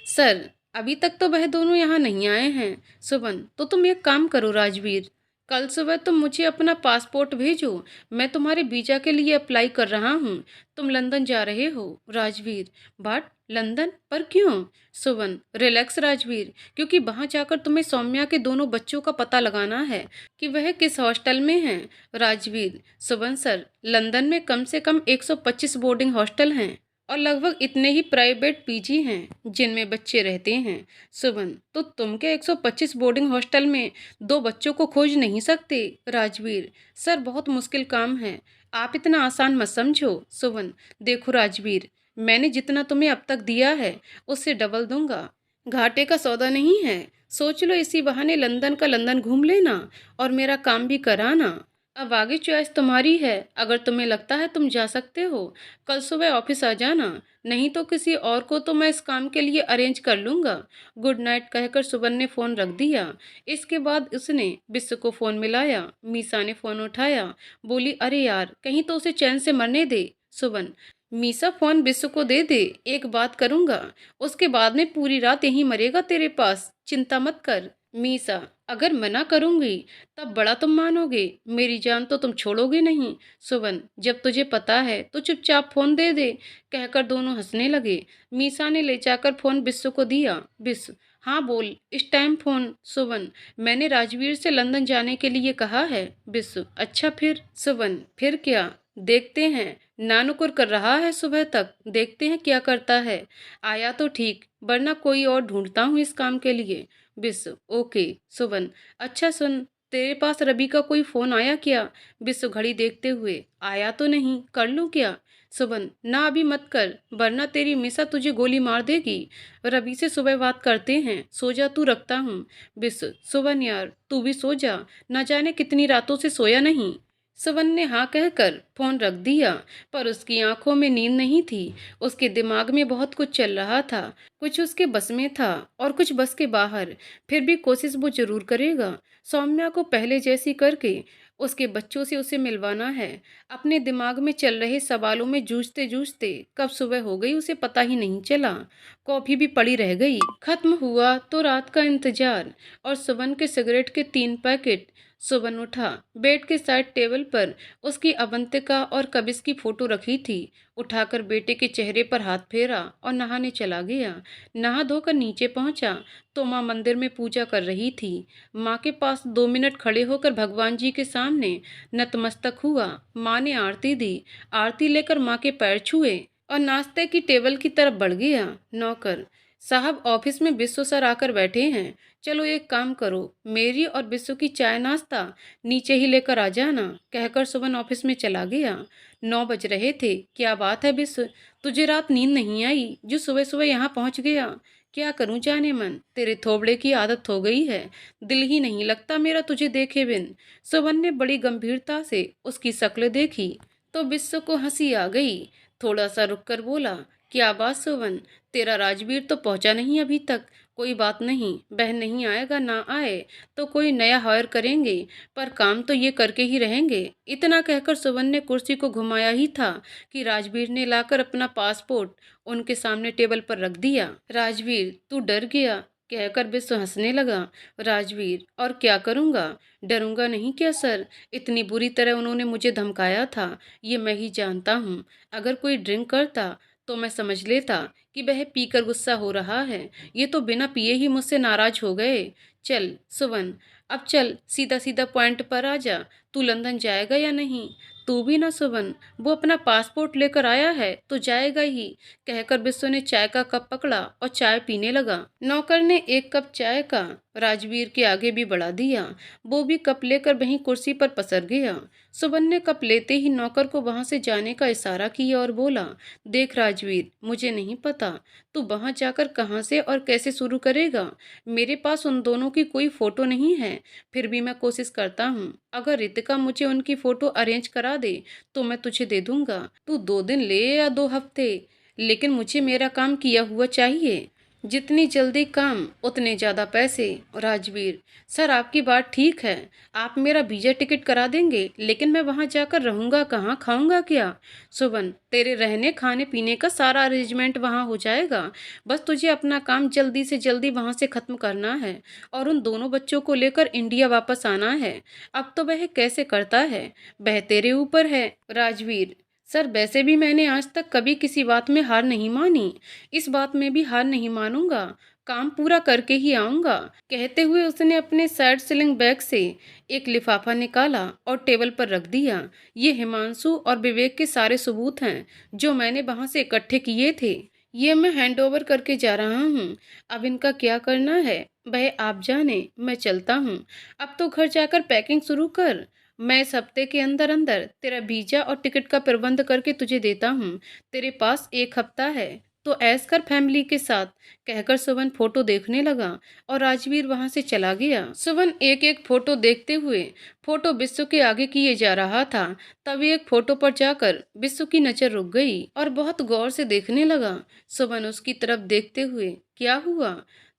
A: सर अभी तक तो वह दोनों यहाँ नहीं आए हैं। सुबन, तो तुम एक काम करो राजवीर, कल सुबह तुम मुझे अपना पासपोर्ट भेजो, मैं तुम्हारे वीजा के लिए अप्लाई कर रहा हूँ। तुम लंदन जा रहे हो? राजवीर, बट लंदन पर क्यों? सुवन, रिलैक्स राजवीर, क्योंकि वहां जाकर तुम्हें सौम्या के दोनों बच्चों का पता लगाना है कि वह किस हॉस्टल में हैं। राजवीर, सुवन सर, लंदन में कम से कम 125 बोर्डिंग हॉस्टल हैं और लगभग इतने ही प्राइवेट पीजी हैं जिनमें बच्चे रहते हैं। सुवन, तो तुम क्या 125 बोर्डिंग हॉस्टल में 2 बच्चों को खोज नहीं सकते? राजवीर, सर बहुत मुश्किल काम है, आप इतना आसान मत समझो। सुवन, देखो राजवीर, मैंने जितना तुम्हें अब तक दिया है उससे डबल दूंगा, घाटे का सौदा नहीं है। सोच लो इसी बहाने लंदन का लंदन घूम लेना और मेरा काम भी कराना। अब आगे चॉइस तुम्हारी है, अगर तुम्हें लगता है तुम जा सकते हो कल सुबह ऑफिस आ जाना, नहीं तो किसी और को तो मैं इस काम के लिए अरेंज कर लूँगा। गुड नाइट कहकर सुबन ने फ़ोन रख दिया। इसके बाद उसने बिस्सु को फ़ोन मिलाया। मीसा ने फ़ोन उठाया, बोली, अरे यार कहीं तो उसे चैन से मरने दे। सुबन, मीसा फ़ोन बिस्सु को दे दे, एक बात करूँगा, उसके बाद में पूरी रात यहीं मरेगा तेरे पास, चिंता मत कर। मीसा, अगर मना करूंगी तब बड़ा तुम मानोगे, मेरी जान तो तुम छोड़ोगे नहीं। सुवन, जब तुझे पता है तो चुपचाप फोन दे दे। कहकर दोनों हंसने लगे। मीसा ने ले जाकर फोन बिस्सु को दिया। बिस्सु, हाँ बोल, इस टाइम फ़ोन। सुवन, मैंने राजवीर से लंदन जाने के लिए कहा है। बिस्सु, अच्छा फिर? सुवन, फिर क्या? देखते हैं। नानुकुर कर रहा है सुबह तक, देखते हैं क्या करता है। आया तो ठीक, वरना कोई और ढूंढता हूँ इस काम के लिए। बिस्सु, ओके। सुवन, अच्छा सुन, तेरे पास रवि का कोई फ़ोन आया क्या? बिस्सु घड़ी देखते हुए, आया तो नहीं, कर लूँ क्या? सुवन, ना अभी मत कर, वरना तेरी मिसा तुझे गोली मार देगी। रवि से सुबह बात करते हैं, सो जा तू, रखता हूँ। बिस्सु, सुवन यार, तू भी सो जा, न जाने कितनी रातों से सोया नहीं। सुवन ने हाँ कहकर फोन रख दिया, पर उसकी आंखों में नींद नहीं थी। उसके दिमाग में बहुत कुछ चल रहा था, कुछ उसके बस में था और कुछ बस के बाहर। फिर भी कोशिश वो जरूर करेगा, सौम्या को पहले जैसी करके उसके बच्चों से उसे मिलवाना है। अपने दिमाग में चल रहे सवालों में जूझते जूझते कब सुबह हो गई उसे पता ही नहीं चला। कॉफी भी पड़ी रह गई। खत्म हुआ तो रात का इंतजार और सुबन के सिगरेट के 3 पैकेट। सुबन उठा, बेड के साइड टेबल पर उसकी अवंतिका और कबिस की फोटो रखी थी। उठाकर बेटे के चेहरे पर हाथ फेरा और नहाने चला गया। नहा धोकर नीचे पहुंचा तो माँ मंदिर में पूजा कर रही थी। माँ के पास 2 मिनट खड़े होकर भगवान जी के सामने नतमस्तक हुआ। माँ ने आरती दी। आरती लेकर माँ के पैर छुए और नाश्ते की टेबल की तरफ बढ़ गया। नौकर साहब, ऑफिस में बिस्सु सर आकर बैठे हैं, चलो एक काम करो, मेरी और बिस्सु की चाय नाश्ता नीचे ही लेकर आ जाना, कहकर सुबह ऑफिस में चला गया। 9 बज रहे थे। क्या बात है बिस्सु, तुझे रात नींद नहीं आई जो सुबह सुबह यहाँ पहुँच गया? क्या करूं जाने मन, तेरे थोबड़े की आदत हो गई है, दिल ही नहीं लगता मेरा तुझे देखे बिन। सुबन ने बड़ी गंभीरता से उसकी शक्ल देखी तो बिस्सु को हंसी आ गई। थोड़ा सा रुककर बोला, क्या बात सुवन, तेरा राजवीर तो पहुंचा नहीं अभी तक? कोई बात नहीं, बहन नहीं आएगा ना आए तो कोई नया हायर करेंगे, पर काम तो ये करके ही रहेंगे। इतना कहकर सुवन ने कुर्सी को घुमाया ही था कि राजवीर ने लाकर अपना पासपोर्ट उनके सामने टेबल पर रख दिया। राजवीर, तू डर गया, कहकर बिस्सु हंसने लगा। राजवीर, और क्या करूंगा, डरूंगा नहीं क्या सर? इतनी बुरी तरह उन्होंने मुझे धमकाया था, ये मैं ही जानता हूँ। अगर कोई ड्रिंक करता तो मैं समझ लेता कि वह पीकर गुस्सा हो रहा है। ये तो बिना पिए ही मुझसे नाराज हो गए। चल सुवन, अब चल सीधा सीधा पॉइंट पर आ जा, तू लंदन जाएगा या नहीं? तू भी ना सुवन, वो अपना पासपोर्ट लेकर आया है तो जाएगा ही, कहकर बिस्सु ने चाय का कप पकड़ा और चाय पीने लगा। नौकर ने 1 कप चाय का राजवीर के आगे भी बढ़ा दिया। वो भी कप लेकर वहीं कुर्सी पर पसर गया। सुबन ने कप लेते ही नौकर को वहां से जाने का इशारा किया और बोला, देख राजवीर, मुझे नहीं पता तू वहां जाकर कहां से और कैसे शुरू करेगा। मेरे पास उन दोनों की कोई फोटो नहीं है, फिर भी मैं कोशिश करता हूँ। अगर रितिका मुझे उनकी फोटो अरेंज करा दे तो मैं तुझे दे दूंगा। तू 2 दिन ले या 2 हफ्ते, लेकिन मुझे मेरा काम किया हुआ चाहिए। जितनी जल्दी काम उतने ज़्यादा पैसे। राजवीर, सर आपकी बात ठीक है, आप मेरा वीज़ा टिकट करा देंगे, लेकिन मैं वहाँ जाकर रहूँगा कहाँ, खाऊंगा क्या? सुबन, तेरे रहने खाने पीने का सारा अरेंजमेंट वहाँ हो जाएगा, बस तुझे अपना काम जल्दी से जल्दी वहाँ से ख़त्म करना है और उन दोनों बच्चों को लेकर इंडिया वापस आना है। अब तो वह कैसे करता है, वह तेरे ऊपर है। राजवीर, सर वैसे भी मैंने आज तक कभी किसी बात में हार नहीं मानी, इस बात में भी हार नहीं मानूंगा, काम पूरा करके ही आऊंगा। कहते हुए उसने अपने साइड सिलिंग बैग से एक लिफाफा निकाला और टेबल पर रख दिया। ये हिमांशु और विवेक के सारे सबूत हैं जो मैंने वहां से इकट्ठे किए थे, ये मैं हैंड ओवर करके जा रहा हूँ। अब इनका क्या करना है वह आप जाने, मैं चलता हूँ। अब तो घर जाकर पैकिंग शुरू कर, मैं इस हफ्ते के अंदर अंदर तेरा वीजा और टिकट का प्रबंध करके तुझे देता हूँ। तेरे पास 1 हफ्ता है तो ऐश कर फैमिली के साथ, कहकर सुवन फोटो देखने लगा और राजवीर वहां से चला गया। सुवन एक एक फोटो देखते हुए फोटो बिस्सु के आगे किए जा रहा था। तभी एक फोटो पर जाकर बिस्सु की नजर रुक गई और बहुत गौर से देखने लगा। सुवन उसकी तरफ देखते हुए, क्या हुआ,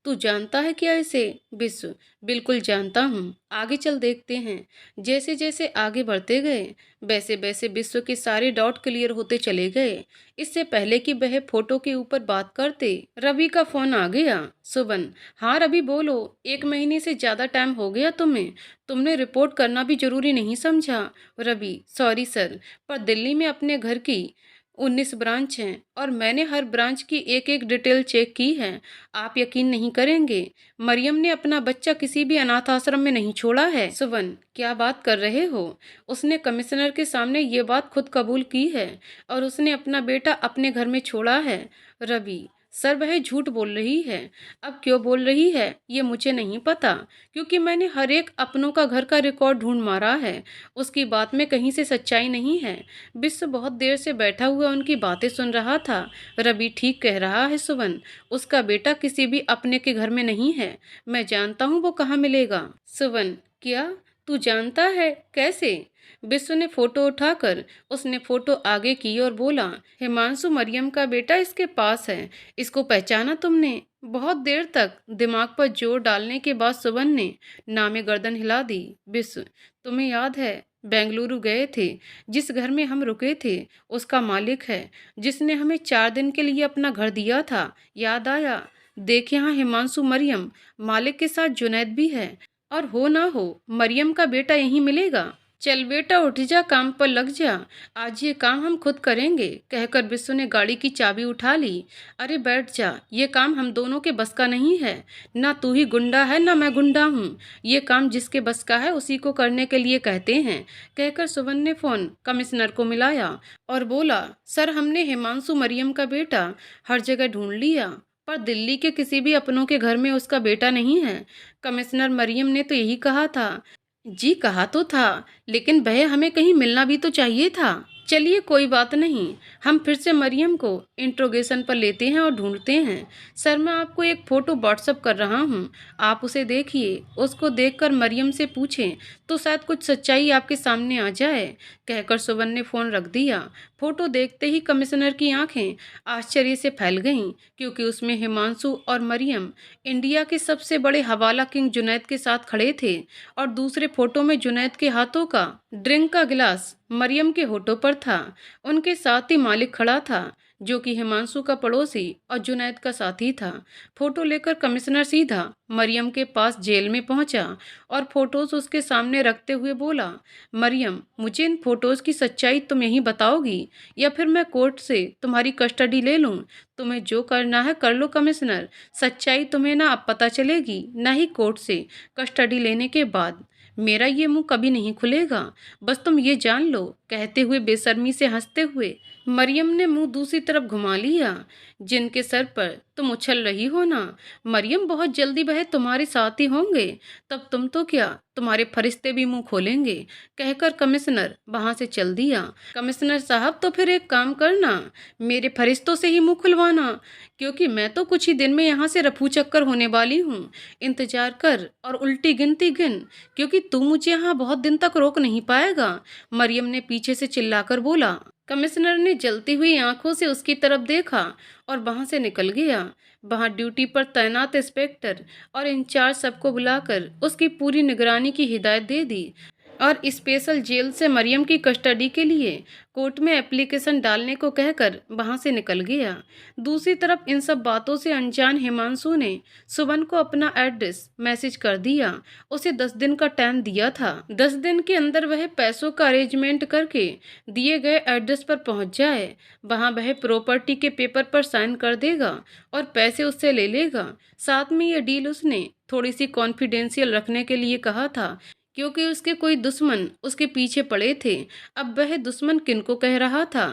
A: तू जानता है क्या इसे? बिस्सु, बिल्कुल जानता हूँ, आगे चल देखते हैं। जैसे जैसे आगे बढ़ते गए वैसे वैसे बिस्सु के सारे डाउट क्लियर होते चले गए। इससे पहले कि वह फोटो के ऊपर बात करते रवि का फोन आ गया। सुबन, हाँ रवि बोलो, 1 महीने से ज्यादा टाइम हो गया तुम्हें, तुमने रिपोर्ट करना भी जरूरी नहीं समझा? रवि, सॉरी सर, पर दिल्ली में अपने घर की 19 ब्रांच हैं और मैंने हर ब्रांच की एक एक डिटेल चेक की है। आप यकीन नहीं करेंगे, मरियम ने अपना बच्चा किसी भी अनाथ आश्रम में नहीं छोड़ा है। सुवन, क्या बात कर रहे हो? उसने कमिश्नर के सामने ये बात खुद कबूल की है और उसने अपना बेटा अपने घर में छोड़ा है। रवि, सर वह झूठ बोल रही है। अब क्यों बोल रही है ये मुझे नहीं पता, क्योंकि मैंने हर एक अपनों का घर का रिकॉर्ड ढूंढ मारा है। उसकी बात में कहीं से सच्चाई नहीं है। विश्व बहुत देर से बैठा हुआ उनकी बातें सुन रहा था। रवि ठीक कह रहा है सुवन, उसका बेटा किसी भी अपने के घर में नहीं है। मैं जानता हूँ वो कहाँ मिलेगा। सुवन, क्या तू जानता है? कैसे? विश्व ने फोटो उठाकर उसने फोटो आगे की और बोला, हिमांशु मरियम का बेटा इसके पास है। इसको पहचाना तुमने? बहुत देर तक दिमाग पर जोर डालने के बाद सुवन ने नामे गर्दन हिला दी। विश्व, तुम्हें याद है बेंगलुरु गए थे, जिस घर में हम रुके थे उसका मालिक है, जिसने हमें 4 दिन के लिए अपना घर दिया था। याद आया? देख यहाँ हिमांशु मरियम, मालिक के साथ जुनैद भी है, और हो ना हो मरियम का बेटा यहीं मिलेगा। चल बेटा उठ जा, काम पर लग जा, आज ये काम हम खुद करेंगे, कहकर विश्व ने गाड़ी की चाबी उठा ली। अरे बैठ जा, ये काम हम दोनों के बस का नहीं है। ना तू ही गुंडा है ना मैं गुंडा हूँ। ये काम जिसके बस का है उसी को करने के लिए कहते हैं, कहकर सुवन ने फोन कमिश्नर को मिलाया और बोला, सर हमने हिमांशु मरियम का बेटा हर जगह ढूंढ लिया, पर दिल्ली के किसी भी अपनों के घर में उसका बेटा नहीं है। कमिश्नर, मरियम ने तो यही कहा था। जी कहा तो था, लेकिन वह हमें कहीं मिलना भी तो चाहिए था। चलिए कोई बात नहीं, हम फिर से मरियम को इंट्रोगेशन पर लेते हैं और ढूंढते हैं। सर मैं आपको एक फ़ोटो व्हाट्सअप कर रहा हूँ, आप उसे देखिए। उसको देखकर मरियम से पूछें तो शायद कुछ सच्चाई आपके सामने आ जाए, कहकर सुवन ने फ़ोन रख दिया। फ़ोटो देखते ही कमिश्नर की आंखें आश्चर्य से फैल गईं, क्योंकि उसमें हिमांशु और मरियम इंडिया के सबसे बड़े हवाला किंग जुनैद के साथ खड़े थे, और दूसरे फोटो में जुनैद के हाथों का ड्रिंक का गिलास मरियम के होठों पर था। उनके साथ ही मालिक खड़ा था, जो कि हिमांशु का पड़ोसी और जुनैद का साथी था। फोटो लेकर कमिश्नर सीधा मरियम के पास जेल में पहुंचा और फोटोज उसके सामने रखते हुए बोला, मरियम मुझे इन फोटोज की सच्चाई तुम यहीं बताओगी या फिर मैं कोर्ट से तुम्हारी कस्टडी ले लूं? तुम्हें जो करना है कर लो कमिश्नर, सच्चाई तुम्हें ना अब पता चलेगी ना ही कोर्ट से कस्टडी लेने के बाद। मेरा ये मुंह कभी नहीं खुलेगा, बस तुम ये जान लो, कहते हुए बेशर्मी से हंसते हुए मरियम ने मुंह दूसरी तरफ घुमा लिया। जिनके सर पर तुम उछल रही हो ना मरियम, बहुत जल्दी वह तुम्हारे साथ ही होंगे, तब तुम तो क्या तुम्हारे फरिश्ते भी मुंह खोलेंगे, कहकर कमिश्नर वहां से चल दिया। कमिश्नर साहब तो फिर एक काम करना, मेरे फरिश्तों से ही मुंह खुलवाना, क्योंकि मैं तो कुछ ही दिन में यहाँ से रफू चक्कर होने वाली हूँ। इंतजार कर और उल्टी गिनती गिन, क्योंकि तू मुझे यहाँ बहुत दिन तक रोक नहीं पाएगा, मरियम ने पीछे से चिल्लाकर बोला। कमिश्नर ने जलती हुई आंखों से उसकी तरफ देखा और वहां से निकल गया। वहां ड्यूटी पर तैनात इंस्पेक्टर और इंचार्ज सबको बुलाकर उसकी पूरी निगरानी की हिदायत दे दी और स्पेशल जेल से मरियम की कस्टडी के लिए कोर्ट में एप्लीकेशन डालने को कहकर वहां से निकल गया। दूसरी तरफ इन सब बातों से अनजान हिमांशु ने सुवन को अपना एड्रेस मैसेज कर दिया। उसे 10 दिन का टाइम दिया था। 10 दिन के अंदर वह पैसों का अरेंजमेंट करके दिए गए एड्रेस पर पहुंच जाए। वहां वह प्रॉपर्टी के पेपर पर साइन कर देगा और पैसे उससे ले लेगा। साथ में ये डील उसने थोड़ी सी कॉन्फिडेंशियल रखने के लिए कहा था, क्योंकि उसके कोई दुश्मन उसके पीछे पड़े थे। अब वह दुश्मन किनको कह रहा था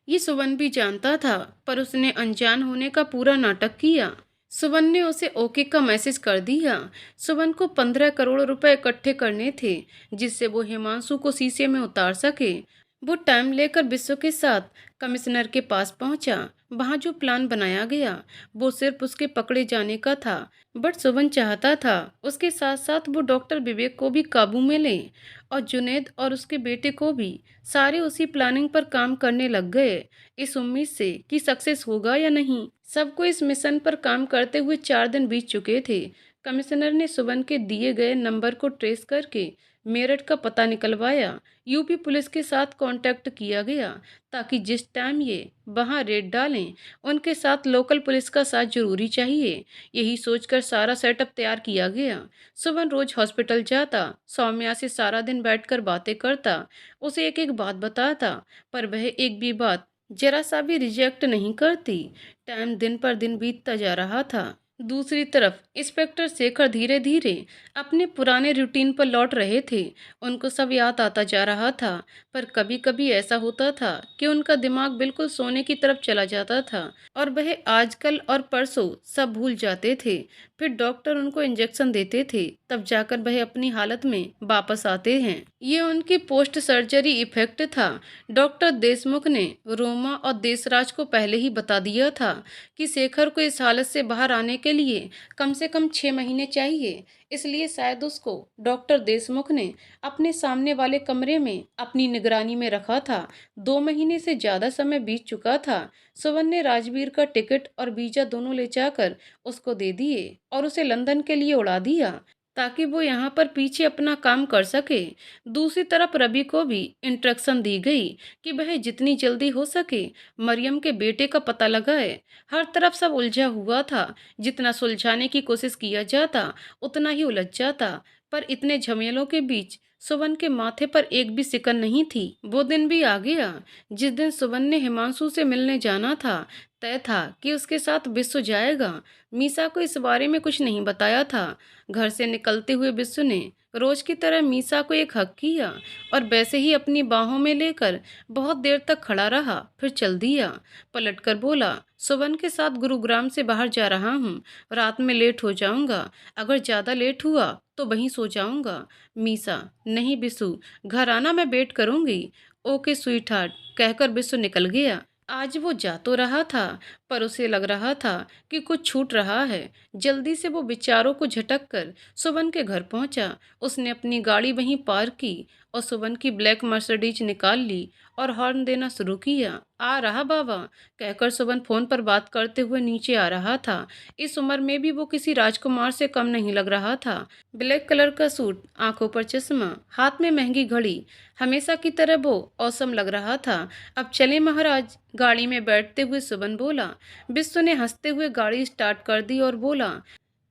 A: ये सुवन भी जानता था, पर उसने अनजान होने का पूरा नाटक किया। सुवन ने उसे ओके का मैसेज कर दिया। सुवन को 15 करोड़ रुपए इकट्ठे करने थे, जिससे वो हिमांशु को शीशे में उतार सके। वो टाइम लेकर विश्व के साथ कमिश्नर के पास पहुंचा। वहां जो प्लान बनाया गया वो सिर्फ उसके पकड़े जाने का था, बट सुवन चाहता था उसके साथ साथ वो डॉक्टर विवेक को भी काबू में ले और जुनैद और उसके बेटे को भी। सारे उसी प्लानिंग पर काम करने लग गए, इस उम्मीद से कि सक्सेस होगा या नहीं। सबको इस मिशन पर काम करते हुए 4 दिन बीत चुके थे। कमिश्नर ने सुवन के दिए गए नंबर को ट्रेस करके मेरठ का पता निकलवाया। यूपी पुलिस के साथ कांटेक्ट किया गया, ताकि जिस टाइम ये वहां रेड डालें उनके साथ लोकल पुलिस का साथ जरूरी चाहिए। यही सोचकर सारा सेटअप तैयार किया गया। सुवन रोज हॉस्पिटल जाता, सौम्या से सारा दिन बैठकर बातें करता, उसे एक एक बात बताता, पर वह एक भी बात जरा सा भी रिजेक्ट नहीं करती। टाइम दिन पर दिन बीतता जा रहा था। दूसरी तरफ इंस्पेक्टर शेखर धीरे धीरे अपने पुराने रूटीन पर लौट रहे थे। उनको सब याद आता जा रहा था, पर कभी कभी ऐसा होता था कि उनका दिमाग बिल्कुल सोने की तरफ चला जाता था और वह आजकल और परसों सब भूल जाते थे। फिर डॉक्टर उनको इंजेक्शन देते थे, तब जाकर वह अपनी हालत में वापस आते हैं। ये उनकी पोस्ट सर्जरी इफेक्ट था। डॉक्टर देशमुख ने रोमा और देसराज को पहले ही बता दिया था कि शेखर को इस हालत से बाहर आने के लिए कम से कम 6 महीने चाहिए। इसलिए शायद उसको डॉक्टर देशमुख ने अपने सामने वाले कमरे में अपनी निगरानी में रखा था। 2 महीने से ज्यादा समय बीत चुका था। सुवन ने राजवीर का टिकट और वीजा दोनों ले जाकर उसको दे दिए और उसे लंदन के लिए उड़ा दिया, ताकि वो यहाँ पर पीछे अपना काम कर सके। दूसरी तरफ रवि को भी इंस्ट्रक्शन दी गई कि वह जितनी जल्दी हो सके मरियम के बेटे का पता लगाए। हर तरफ सब उलझा हुआ था। जितना सुलझाने की कोशिश किया जाता उतना ही उलझ जाता। पर इतने झमेलों के बीच सुवन के माथे पर एक भी सिकन नहीं थी। वो दिन भी आ गया जिस दिन सुवन ने हिमांशु से मिलने जाना था। तय था कि उसके साथ विश्व जाएगा। मीसा को इस बारे में कुछ नहीं बताया था। घर से निकलते हुए विश्व ने रोज की तरह मीसा को एक हक किया और वैसे ही अपनी बाहों में लेकर बहुत देर तक खड़ा रहा, फिर चल दिया। पलटकर बोला, सुवन के साथ गुरुग्राम से बाहर जा रहा हूँ। रात में लेट हो जाऊंगा। अगर ज्यादा लेट हुआ तो वहीं सो जाऊंगा। मीसा, नहीं बिसु, घर आना, मैं वेट करूंगी। ओके स्वीट हार्ट, कहकर बिस्सू निकल गया। आज वो जा तो रहा था, पर उसे लग रहा था कि कुछ छूट रहा है। जल्दी से वो विचारों को झटक कर सुवन के घर पहुंचा। उसने अपनी गाड़ी वहीं पार्क की और सुवन की ब्लैक मर्सिडीज निकाल ली और हॉर्न देना शुरू किया। आ रहा बाबा, कहकर सुवन फोन पर बात करते हुए नीचे आ रहा था। इस उम्र में भी वो किसी राजकुमार से कम नहीं लग रहा था। ब्लैक कलर का सूट, आंखों पर चश्मा, हाथ में महंगी घड़ी, हमेशा की तरह वो औसम लग रहा था। अब चले महाराज, गाड़ी में बैठते हुए सुबन बोला। बिस्सू ने हंसते हुए गाड़ी स्टार्ट कर दी और बोला,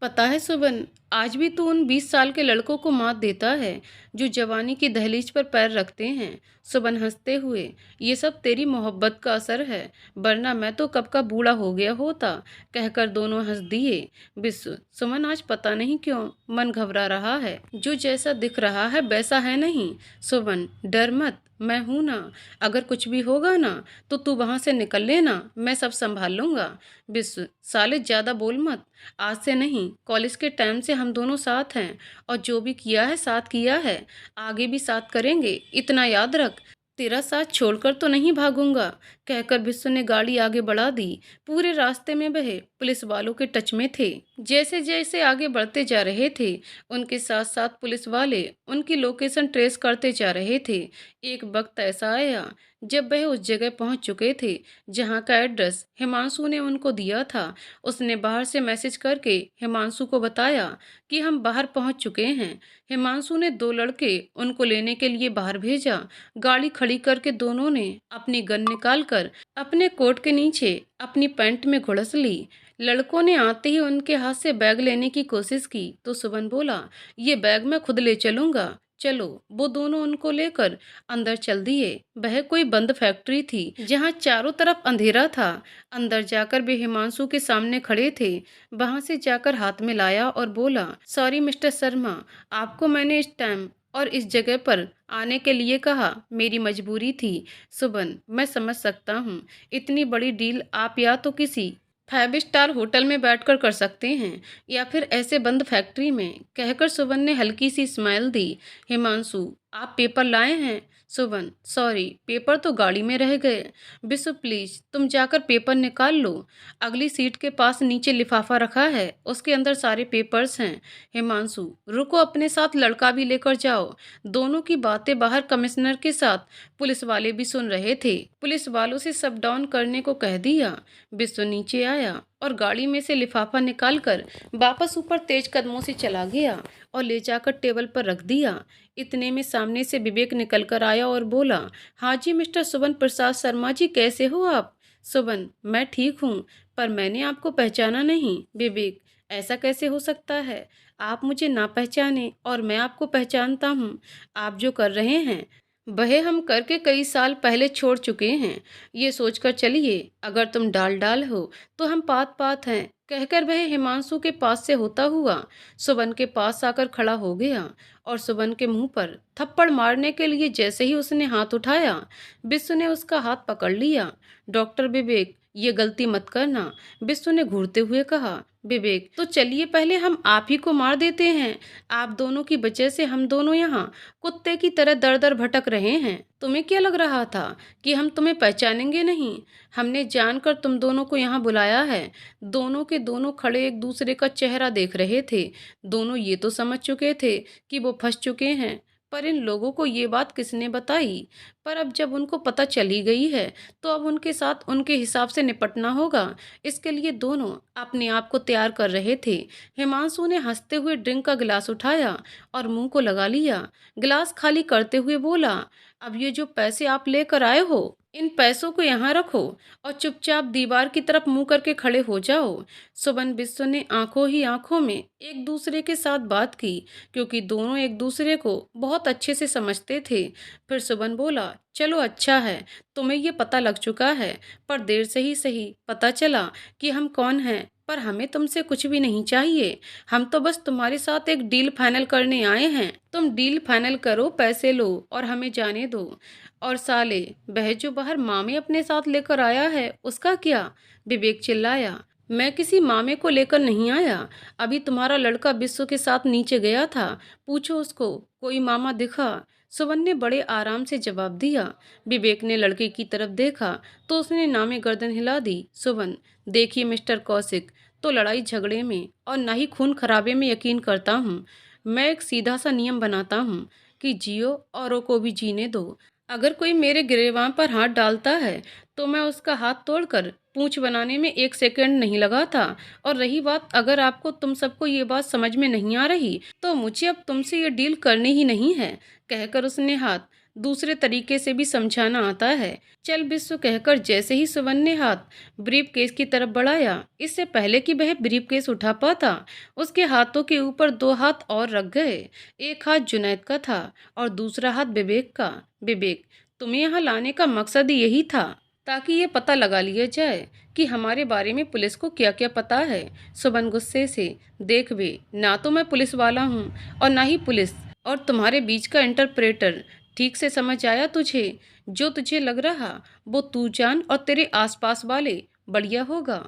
A: पता है सुबन, आज भी तू उन 20 साल के लड़कों को मात देता है जो जवानी की दहलीज पर पैर रखते हैं। सुबन हंसते हुए, ये सब तेरी मोहब्बत का असर है, वरना मैं तो कब का बूढ़ा हो गया होता, कहकर दोनों हंस दिए। बिस्सू, सुमन आज पता नहीं क्यों मन घबरा रहा है। जो जैसा दिख रहा है वैसा है नहीं। सुबन, डर मत, मैं हूं ना। अगर कुछ भी होगा ना तो तू वहां से निकल लेना, मैं सब संभाल लूंगा। बिस्सू, साले ज्यादा बोल मत। आज से नहीं, कॉलेज के टाइम से हम दोनों साथ हैं और जो भी किया है साथ किया है, आगे भी साथ करेंगे, इतना याद रख। तेरा साथ छोड़कर तो नहीं भागूंगा, कहकर बिस्सू ने गाड़ी आगे बढ़ा दी। पूरे रास्ते में वह पुलिस वालों के टच में थे। जैसे जैसे आगे बढ़ते जा रहे थे उनके साथ साथ पुलिस वाले उनकी लोकेशन ट्रेस करते जा रहे थे। एक वक्त ऐसा आया जब वह उस जगह पहुंच चुके थे जहां का एड्रेस हिमांशु ने उनको दिया था। उसने बाहर से मैसेज करके हिमांशु को बताया कि हम बाहर पहुंच चुके हैं। हिमांशु ने 2 लड़के उनको लेने के लिए बाहर भेजा। गाड़ी खड़ी करके दोनों ने अपनी गन निकाल कर अपने कोट के नीचे अपनी पैंट में घुड़स ली। लड़कों ने आते ही उनके हाथ से बैग लेने की कोशिश की तो सुबन बोला, ये बैग मैं खुद ले चलूंगा, चलो। वो दोनों उनको लेकर अंदर चल दिए। वह कोई बंद फैक्ट्री थी जहां चारों तरफ अंधेरा था। अंदर जाकर वे हिमांशु के सामने खड़े थे। वहां से जाकर हाथ में लाया और बोला, सॉरी मिस्टर शर्मा, आपको मैंने इस टाइम और इस जगह पर आने के लिए कहा, मेरी मजबूरी थी। सुबन, मैं समझ सकता हूँ, इतनी बड़ी डील आप या तो किसी 5 स्टार होटल में बैठकर कर सकते हैं या फिर ऐसे बंद फैक्ट्री में, कहकर सुबन ने हल्की सी स्माइल दी। हिमांशु, आप पेपर लाए हैं? सुबन, सॉरी, पेपर तो गाड़ी में रह गए। बिशु, प्लीज तुम जाकर पेपर निकाल लो। अगली सीट के पास नीचे लिफाफा रखा है, उसके अंदर सारे पेपर्स हैं। हिमांशु, रुको, अपने साथ लड़का भी लेकर जाओ। दोनों की बातें बाहर कमिश्नर के साथ पुलिस वाले भी सुन रहे थे। पुलिस वालों से सब डाउन करने को कह दिया। बिस्सू नीचे आया और गाड़ी में से लिफाफा निकालकर वापस ऊपर तेज कदमों से चला गया और ले जाकर टेबल पर रख दिया। इतने में सामने से विवेक निकल कर आया और बोला, हाँ जी मिस्टर सुबन प्रसाद शर्मा जी, कैसे हो आप? सुबन, मैं ठीक हूँ, पर मैंने आपको पहचाना नहीं। विवेक, ऐसा कैसे हो सकता है? आप मुझे ना पहचाने और मैं आपको पहचानता हूँ। आप जो कर रहे हैं वह हम करके कई साल पहले छोड़ चुके हैं। ये सोचकर चलिए, अगर तुम डाल डाल हो तो हम पात पात हैं, कहकर वह हिमांशु के पास से होता हुआ सुबन के पास आकर खड़ा हो गया और सुबन के मुंह पर थप्पड़ मारने के लिए जैसे ही उसने हाथ उठाया, बिस्सु ने उसका हाथ पकड़ लिया। डॉक्टर विवेक, ये गलती मत करना, बिस्सु ने घूरते हुए कहा। विवेक, तो चलिए पहले हम आप ही को मार देते हैं। आप दोनों की वजह से हम दोनों यहाँ कुत्ते की तरह दर दर भटक रहे हैं। तुम्हें क्या लग रहा था कि हम तुम्हें पहचानेंगे नहीं? हमने जानकर तुम दोनों को यहाँ बुलाया है। दोनों के दोनों खड़े एक दूसरे का चेहरा देख रहे थे। दोनों ये तो समझ चुके थे कि वो फंस चुके हैं, पर इन लोगों को ये बात किसने बताई? पर अब जब उनको पता चली गई है तो अब उनके साथ उनके हिसाब से निपटना होगा। इसके लिए दोनों अपने आप को तैयार कर रहे थे। हिमांशु ने हंसते हुए ड्रिंक का गिलास उठाया और मुंह को लगा लिया। गिलास खाली करते हुए बोला, अब ये जो पैसे आप लेकर आए हो, इन पैसों को यहाँ रखो और चुपचाप दीवार की तरफ मुंह करके खड़े हो जाओ। सुबन बिस्सु ने आंखों ही आंखों में एक दूसरे के साथ बात की, क्योंकि दोनों एक दूसरे को बहुत अच्छे से समझते थे। फिर सुबन बोला, चलो अच्छा है, तुम्हें ये पता लग चुका है, पर देर से ही सही पता चला कि हम कौन हैं। पर हमें तुमसे कुछ भी नहीं चाहिए। हम तो बस तुम्हारे साथ एक डील फाइनल करने आए हैं। तुम डील फाइनल करो, पैसे लो और हमें जाने दो। और साले, वह जो बाहर मामे अपने साथ लेकर आया है, उसका क्या? विवेक चिल्लाया। मैं किसी मामे को लेकर नहीं आया। अभी तुम्हारा लड़का बिस्सु के साथ नीचे गया था, पूछो उसको, कोई मामा दिखा? सुवन ने बड़े आराम से जवाब दिया। विवेक ने लड़के की तरफ देखा तो उसने नामे गर्दन हिला दी। सुवन, देखिए मिस्टर कौशिक, तो लड़ाई झगड़े में और ना ही खून खराबे में यकीन करता हूँ। मैं एक सीधा सा नियम बनाता हूँ कि जियो औरों को भी जीने दो। अगर कोई मेरे गिरेबान पर हाथ डालता है तो मैं उसका हाथ तोड़कर पूंछ बनाने में 1 सेकंड नहीं लगाता। और रही बात, अगर आपको तुम सबको ये बात समझ में नहीं आ रही तो मुझे अब तुमसे ये डील करनी ही नहीं है, कहकर उसने हाथ दूसरे तरीके से भी समझाना आता है। चल बिस्सु, कहकर जैसे ही सुवन ने हाथ ब्रीफ केस की तरफ बढ़ाया, इससे पहले कि वह ब्रीफ केस उठा पाता, उसके हाथों के ऊपर 2 हाथ और रख गए। एक हाथ जुनैद का था और दूसरा हाथ विवेक का। विवेक, तुम्हें यहाँ लाने का मकसद ही यही था, ताकि ये पता लगा लिया जाए कि हमारे बारे में पुलिस को क्या क्या पता है। सुबन गुस्से से, देख बे, ना तो मैं पुलिस वाला हूँ और ना ही पुलिस और तुम्हारे बीच का इंटरप्रेटर। ठीक से समझ आया तुझे? जो तुझे लग रहा वो तू जान और तेरे आसपास वाले बढ़िया होगा।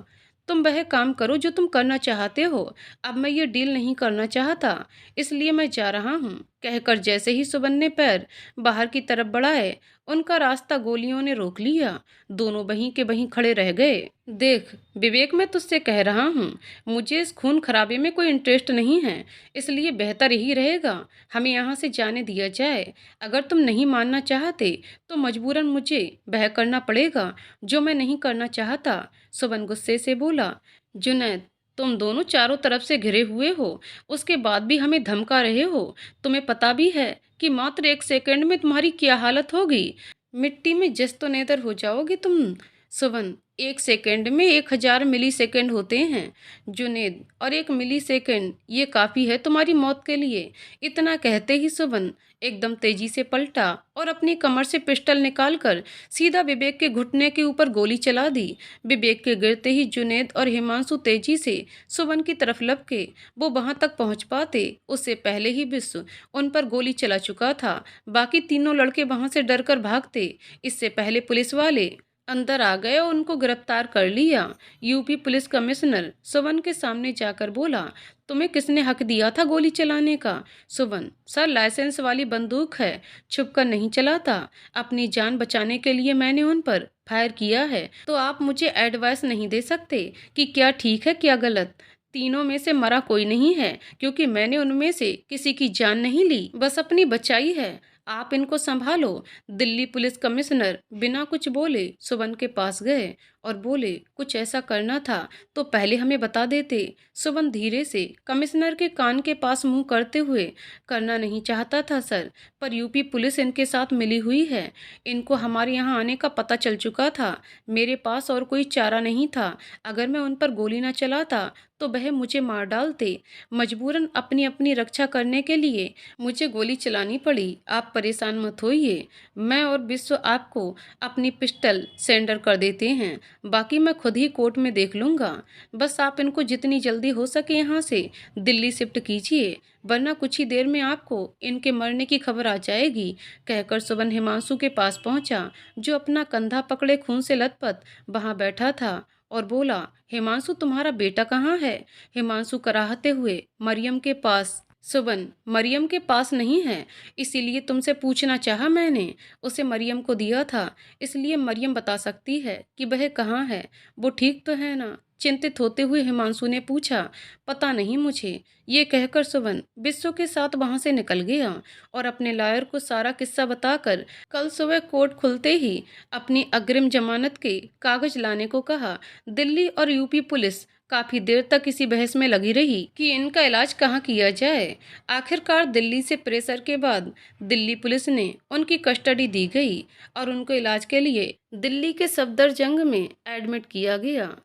A: तुम वह काम करो जो तुम करना चाहते हो। अब मैं ये डील नहीं करना चाहता, इसलिए मैं जा रहा हूँ, कहकर जैसे ही सुबन ने पैर बाहर की तरफ बढ़ाए, उनका रास्ता गोलियों ने रोक लिया। दोनों वहीं के वहीं खड़े रह गए। देख विवेक, मैं तुझसे कह रहा हूँ, मुझे इस खून खराबे में कोई इंटरेस्ट नहीं है, इसलिए बेहतर यही रहेगा हमें यहाँ से जाने दिया जाए। अगर तुम नहीं मानना चाहते तो मजबूरन मुझे वह करना पड़ेगा जो मैं नहीं करना चाहता। सुबन गुस्से से बोला। जुनैद, तुम दोनों चारों तरफ से घिरे हुए हो, उसके बाद भी हमें धमका रहे हो। तुम्हें पता भी है कि मात्र 1 सेकंड में तुम्हारी क्या हालत होगी? मिट्टी में जस तो नेतर हो जाओगे तुम। सुवन, 1 सेकंड में 1000 मिली सेकंड होते हैं जुनेद, और 1 मिली सेकंड ये काफ़ी है तुम्हारी मौत के लिए। इतना कहते ही सुवन एकदम तेजी से पलटा और अपनी कमर से पिस्टल निकालकर सीधा विवेक के घुटने के ऊपर गोली चला दी। विवेक के गिरते ही जुनेद और हिमांशु तेजी से सुवन की तरफ लपके। वो वहां तक पहुंच पाते उससे पहले ही बिस्सु उन पर गोली चला चुका था। बाकी तीनों लड़के वहां से डरकर भागते, इससे पहले पुलिस वाले अंदर आ गए और उनको गिरफ्तार कर लिया। यूपी पुलिस कमिश्नर सुवन के सामने जाकर बोला, तुम्हें किसने हक दिया था गोली चलाने का? सुवन, सर, लाइसेंस वाली बंदूक है, छुपकर नहीं चलाता। अपनी जान बचाने के लिए मैंने उन पर फायर किया है। तो आप मुझे एडवाइस नहीं दे सकते कि क्या ठीक है क्या गलत? तीनों में से मरा कोई नहीं है, क्योंकि मैंने उनमें से किसी की जान नहीं ली, बस अपनी बचाई है। आप इनको संभालो। दिल्ली पुलिस कमिश्नर बिना कुछ बोले सुवन के पास गए और बोले, कुछ ऐसा करना था तो पहले हमें बता देते। सुमन धीरे से कमिश्नर के कान के पास मुंह करते हुए, करना नहीं चाहता था सर, पर यूपी पुलिस इनके साथ मिली हुई है। इनको हमारे यहाँ आने का पता चल चुका था। मेरे पास और कोई चारा नहीं था। अगर मैं उन पर गोली न चलाता तो वह मुझे मार डालते। मजबूरन अपनी अपनी रक्षा करने के लिए मुझे गोली चलानी पड़ी। आप परेशान मत होइए, मैं और विश्व आपको अपनी पिस्टल सेंडर कर देते हैं। बाकी मैं खुद ही कोर्ट में देख लूँगा। बस आप इनको जितनी जल्दी हो सके यहाँ से दिल्ली शिफ्ट कीजिए, वरना कुछ ही देर में आपको इनके मरने की खबर आ जाएगी। कहकर सुबन हिमांशु के पास पहुँचा, जो अपना कंधा पकड़े खून से लथपथ वहाँ बैठा था, और बोला, हिमांशु तुम्हारा बेटा कहाँ है? हिमांशु कराहते हुए, मरियम के पास। सुबन, मरियम के पास नहीं है, इसीलिए तुमसे पूछना चाहा मैंने। उसे मरियम को दिया था, इसलिए मरियम बता सकती है कि वह कहाँ है। वो ठीक तो है ना? चिंतित होते हुए हिमांशु ने पूछा। पता नहीं मुझे। ये कहकर सुबन विश्व के साथ वहां से निकल गया और अपने लॉयर को सारा किस्सा बताकर कल सुबह कोर्ट खुलते ही अपनी अग्रिम जमानत के कागज लाने को कहा। दिल्ली और यूपी पुलिस काफी देर तक इसी बहस में लगी रही कि इनका इलाज कहाँ किया जाए। आखिरकार दिल्ली से प्रेशर के बाद दिल्ली पुलिस ने उनकी कस्टडी दी गई और उनको इलाज के लिए दिल्ली के सफदरजंग में एडमिट किया गया।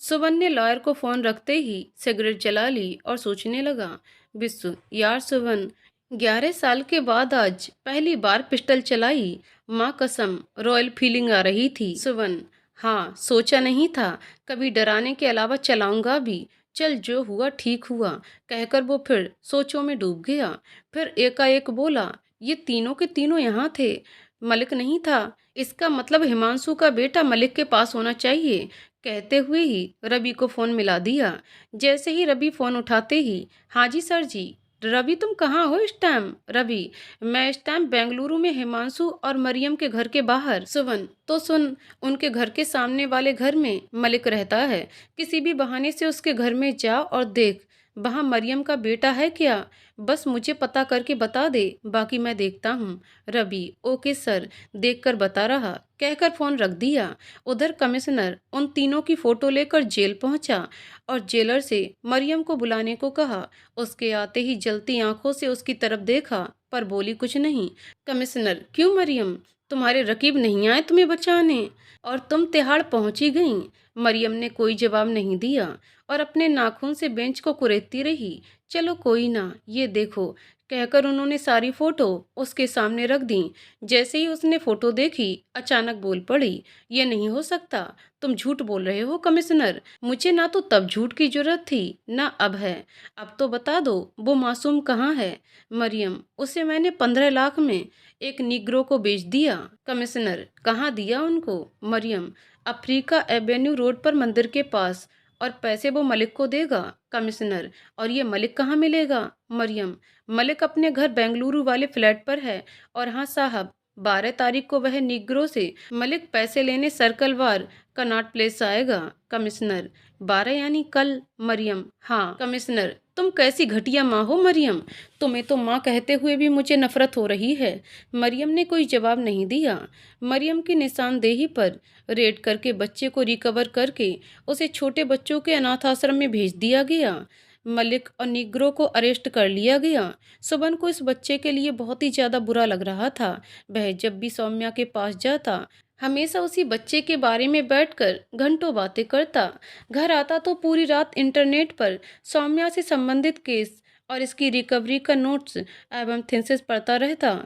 A: सुमन ने लॉयर को फोन रखते ही सिगरेट जला ली और सोचने लगा, विश्व, यार सुमन, 11 साल के बाद आज पहली बार पिस्टल चलाई। माँ कसम, रॉयल फीलिंग आ रही थी। सुमन, हाँ, सोचा नहीं था कभी डराने के अलावा चलाऊंगा भी। चल, जो हुआ ठीक हुआ, कहकर वो फिर सोचों में डूब गया। फिर एकाएक बोला, ये तीनों के तीनों यहाँ थे, मलिक नहीं था। इसका मतलब हिमांशु का बेटा मलिक के पास होना चाहिए। कहते हुए ही रवि को फोन मिला दिया। जैसे ही रवि फोन उठाते ही, हाँ जी सर जी। रवि, तुम कहाँ हो इस टाइम? रवि, मैं इस टाइम बेंगलुरु में हिमांशु और मरियम के घर के बाहर। सुवन, तो सुन, उनके घर के सामने वाले घर में मलिक रहता है। किसी भी बहाने से उसके घर में जा और देख वहाँ मरियम का बेटा है क्या। बस मुझे पता करके बता दे, बाकी मैं देखता हूँ। रवि, ओके सर, देखकर बता रहा, कहकर फोन रख दिया। उधर कमिश्नर उन तीनों की फोटो लेकर जेल पहुंचा और जेलर से मरियम को बुलाने को कहा। उसके आते ही जलती आंखों से उसकी तरफ देखा, पर बोली कुछ नहीं। कमिश्नर, क्यों मरियम, तुम्हारे रकीब नहीं आए तुम्हें बचाने और तुम तिहाड़ पहुंची गईं? मरियम ने कोई जवाब नहीं दिया और अपने नाखून से बेंच को कुरेदती रही। चलो कोई ना, ये देखो, कहकर उन्होंने सारी फोटो उसके सामने रख दी। जैसे ही उसने फोटो देखी, अचानक बोल पड़ी, ये नहीं हो सकता, तुम झूठ बोल रहे हो कमिश्नर। मुझे ना तो तब झूठ की जरूरत थी, ना अब है। अब तो बता दो, वो मासूम कहाँ है? मरियम, उसे मैंने 15 लाख में एक निग्रो को बेच दिया। कमिश्नर, कहाँ दिया उनको? मरियम, अफ्रीका एवेन्यू रोड पर मंदिर के पास, और पैसे वो मलिक को देगा। कमिश्नर, और ये मलिक कहाँ मिलेगा? मरियम, मलिक अपने घर बेंगलुरु वाले फ्लैट पर है। और हाँ साहब, 12 तारीख को वह निग्रो से मलिक पैसे लेने सर्कल वार कनॉट प्लेस आएगा। कमिश्नर, 12 यानी कल। मरियम, हाँ। कमिश्नर, तुम कैसी घटिया माँ हो मरियम, तुम्हें तो माँ कहते हुए भी मुझे नफरत हो रही है। मरियम ने कोई जवाब नहीं दिया। मरियम की निशानदेही पर रेड करके बच्चे को रिकवर करके उसे छोटे बच्चों के अनाथ आश्रम में भेज दिया गया। मलिक और निग्रो को अरेस्ट कर लिया गया। सुबन को इस बच्चे के लिए बहुत ही ज़्यादा बुरा लग रहा था। वह जब भी सौम्या के पास जाता, हमेशा उसी बच्चे के बारे में बैठकर घंटों बातें करता। घर आता तो पूरी रात इंटरनेट पर सौम्या से संबंधित केस और इसकी रिकवरी का नोट्स एवं थीसिस पढ़ता रहता।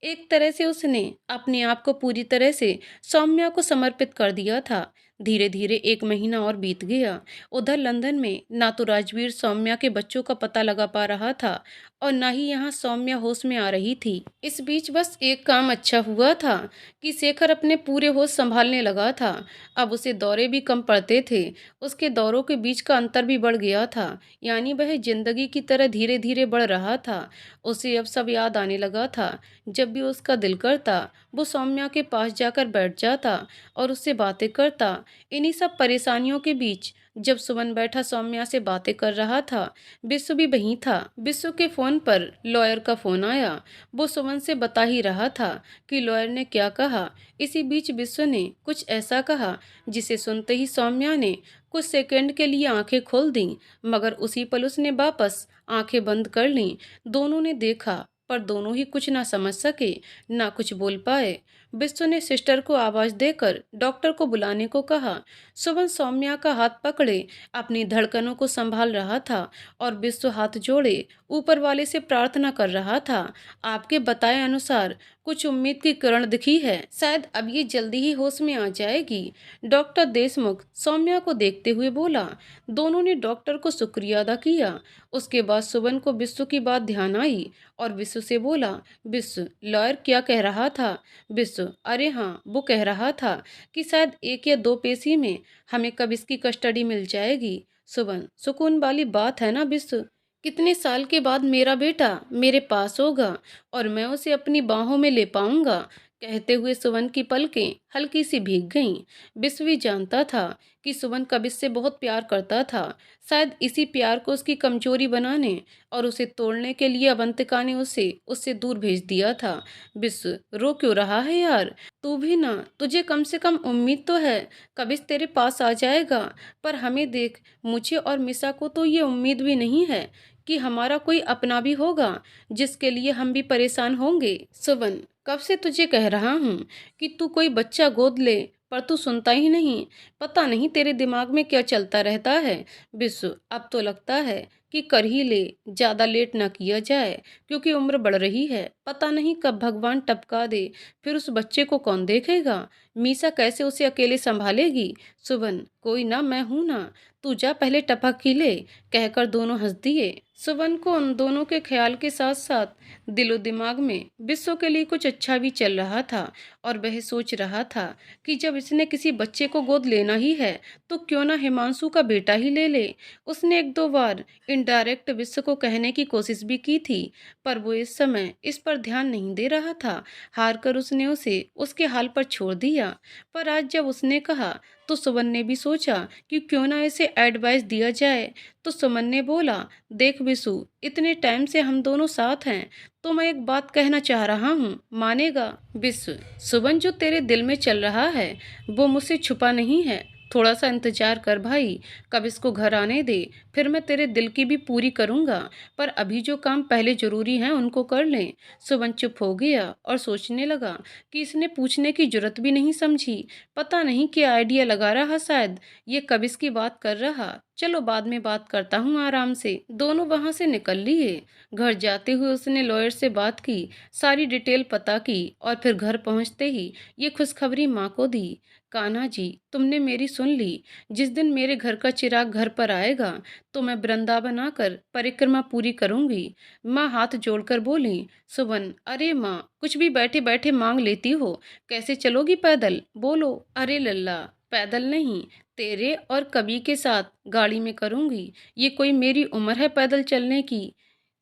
A: एक तरह से उसने अपने आप को पूरी तरह से सौम्या को समर्पित कर दिया था। धीरे धीरे 1 महीना और बीत गया। उधर लंदन में ना तो राजवीर सौम्या के बच्चों का पता लगा पा रहा था और ना ही यहाँ सौम्या होश में आ रही थी। इस बीच बस एक काम अच्छा हुआ था कि शेखर अपने पूरे होश संभालने लगा था। अब उसे दौरे भी कम पड़ते थे। उसके दौरों के बीच का अंतर भी बढ़ गया था, यानी वह जिंदगी की तरह धीरे धीरे बढ़ रहा था। उसे अब सब याद आने लगा था। जब भी उसका दिल करता, वो सौम्या के पास जाकर बैठ जाता और उससे बातें करता। इन्हीं सब परेशानियों के बीच जब सुमन बैठा सौम्या से बातें कर रहा था, बिस्सु भी वहीं था। बिस्सु के फोन पर लॉयर का फोन आया। वो सुमन से बता ही रहा था कि लॉयर ने क्या कहा। इसी बीच बिस्सु ने कुछ ऐसा कहा जिसे सुनते ही सौम्या ने कुछ सेकंड के लिए आंखें खोल दी, मगर उसी पल उसने वापस आंखें बंद कर लीं। दोनों ने देखा, पर दोनों ही कुछ ना समझ सके, ना कुछ बोल पाए। बिस्सु ने सिस्टर को आवाज देकर डॉक्टर को बुलाने को कहा। सुमन सौम्या का हाथ पकड़े अपनी धड़कनों को संभाल रहा था और बिस्सु हाथ जोड़े ऊपर वाले से प्रार्थना कर रहा था। आपके बताए अनुसार कुछ उम्मीद की किरण दिखी है, शायद अब ये जल्दी ही होश में आ जाएगी। डॉक्टर देशमुख सौम्या को देखते हुए बोला। दोनों ने डॉक्टर को शुक्रिया अदा किया। उसके बाद सुमन को बिस्सु की बात ध्यान आई और बिस्सु से बोला, बिस्सु लॉयर क्या कह रहा था? बिस्सु, अरे हाँ, वो कह रहा था कि शायद 1 या 2 पेशी में हमें कब इसकी कस्टडी मिल जाएगी। सुमन, सुकून वाली बात है ना बिस्सु? कितने साल के बाद मेरा बेटा मेरे पास होगा और मैं उसे अपनी बाहों में ले पाऊंगा। कहते हुए सुमन की पलकें हल्की सी भीग गईं। बिस्सु भी जानता था कि सुमन कब इससे बहुत प्यार करता था। शायद इसी प्यार को उसकी कमजोरी बनाने और उसे तोड़ने के लिए अवंतिका ने उसे उससे दूर भेज दिया था। बिस्सु, रो क्यों रहा है यार? तू भी ना, तुझे कम से कम उम्मीद तो है कबिस तेरे पास आ जाएगा। पर हमें देख, मुझे और मिसा को तो ये उम्मीद भी नहीं है कि हमारा कोई अपना भी होगा जिसके लिए हम भी परेशान होंगे। सुमन, कब से तुझे कह रहा हूँ कि तू कोई बच्चा गोद ले, पर तू सुनता ही नहीं। पता नहीं तेरे दिमाग में क्या चलता रहता है। बिस्सु, अब तो लगता है कि कर ही ले, ज्यादा लेट ना किया जाए, क्योंकि उम्र बढ़ रही है। पता नहीं कब भगवान टपका दे, फिर उस बच्चे को कौन देखेगा? मीसा कैसे उसे अकेले संभालेगी? सुमन, कोई ना, मैं हूं ना, तू जा पहले टपक ही ले, कहकर दोनों हंस दिए। सुमन को उन दोनों के ख्याल के साथ साथ दिलो दिमाग में बिस्सु के लिए कुछ अच्छा भी चल रहा था और वह सोच रहा था कि जब इसने किसी बच्चे को गोद लेना ही है तो क्यों ना हिमांशु का बेटा ही ले ले। उसने 1-2 बार इनडायरेक्ट बिस्सु को कहने की कोशिश भी की थी, पर वो इस समय इस पर ध्यान नहीं दे रहा था। हार कर उसने उसे उसके हाल पर छोड़ दिया। पर आज जब उसने कहा तो सुमन ने भी सोचा कि क्यों ना इसे एडवाइस दिया जाए। तो सुमन ने बोला, देख बिसु, इतने टाइम से हम दोनों साथ हैं, तो मैं एक बात कहना चाह रहा हूँ, मानेगा? बिसु, सुमन, जो तेरे दिल में चल रहा है वो मुझसे छुपा नहीं है। थोड़ा सा इंतजार कर भाई, कब इसको घर आने दे, फिर मैं तेरे दिल की भी पूरी करूँगा। पर अभी जो काम पहले जरूरी हैं उनको कर लें। सुमन चुप हो गया और सोचने लगा कि इसने पूछने की जरूरत भी नहीं समझी। पता नहीं क्या आइडिया लगा रहा, शायद ये कब इसकी बात कर रहा। चलो बाद में बात करता हूँ आराम से। दोनों वहां से निकल लिए। घर जाते हुए उसने लॉयर से बात की, सारी डिटेल पता की और फिर घर पहुंचते ही ये खुशखबरी माँ को दी। कान्हा जी, तुमने मेरी सुन ली। जिस दिन मेरे घर का चिराग घर पर आएगा तो मैं वृंदावन आकर परिक्रमा पूरी करूंगी। माँ हाथ जोड़कर बोली। सुमन, अरे माँ, कुछ भी बैठे बैठे मांग लेती हो। कैसे चलोगी पैदल? बोलो। अरे लल्ला, पैदल नहीं, तेरे और कवि के साथ गाड़ी में करूंगी। ये कोई मेरी उम्र है पैदल चलने की?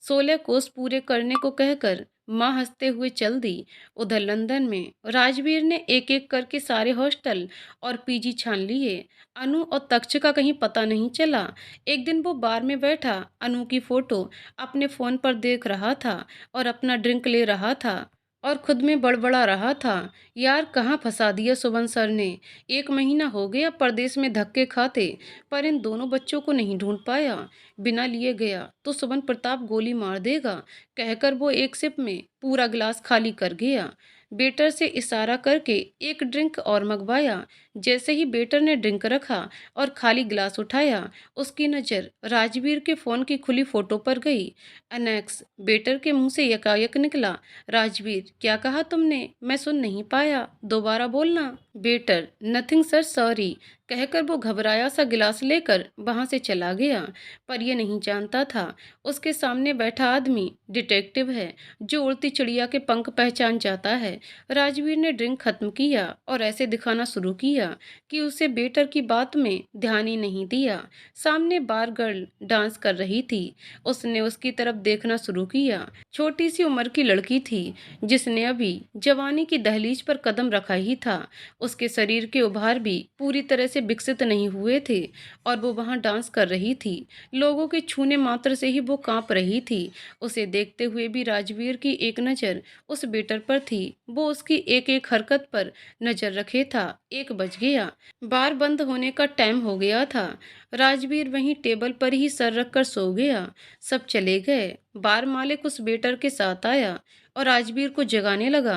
A: 16 कोस पूरे करने को कहकर माँ हंसते हुए चल दी। उधर लंदन में राजवीर ने एक एक करके सारे हॉस्टल और पीजी छान लिए। अनु और तक्ष का कहीं पता नहीं चला। एक दिन वो बार में बैठा अनु की फोटो अपने फोन पर देख रहा था और अपना ड्रिंक ले रहा था और खुद में बड़बड़ा रहा था, यार कहाँ फंसा दिया सुमन सर ने। 1 महीना हो गया परदेश में धक्के खाते, पर इन दोनों बच्चों को नहीं ढूंढ पाया। बिना लिए गया तो सुमन प्रताप गोली मार देगा, कहकर वो एक सिप में पूरा गिलास खाली कर गया। बेटर से इशारा करके एक ड्रिंक और मंगवाया। जैसे ही बेटर ने ड्रिंक रखा और खाली गिलास उठाया, उसकी नज़र राजवीर के फ़ोन की खुली फोटो पर गई। अनेक्स, बेटर के मुंह से यकायक निकला। राजवीर, क्या कहा तुमने? मैं सुन नहीं पाया, दोबारा बोलना। बेटर, नथिंग सर, सॉरी, कहकर वो घबराया सा गिलास लेकर वहां से चला गया। पर यह नहीं जानता था उसके सामने बैठा आदमी डिटेक्टिव है, जो उड़ती चिड़िया के पंख पहचान जाता है। राजवीर ने ड्रिंक खत्म किया और ऐसे दिखाना शुरू किया कि उसे बेटर की बात में ध्यान ही नहीं दिया। सामने बार गर्ल डांस कर रही थी। उसने उसकी तरफ देखना शुरू किया। छोटी सी उम्र की लड़की थी जिसने अभी जवानी की दहलीज पर कदम रखा ही था। उसके शरीर के उभार भी पूरी तरह से से विकसित नहीं हुए थे और वो वहाँ डांस कर रही थी। लोगों के छूने मात्र से ही वो कांप रही थी। उसे देखते हुए भी राजवीर की एक नज़र उस वेटर पर थी। वो उसकी एक एक हरकत पर नज़र रखे था। 1 बज गया। बार बंद होने का टाइम हो गया था। राजवीर वहीं टेबल पर ही सर रखकर सो गया। सब चले गए। बार मालिक उस वेटर के साथ आया और राजवीर को जगाने लगा,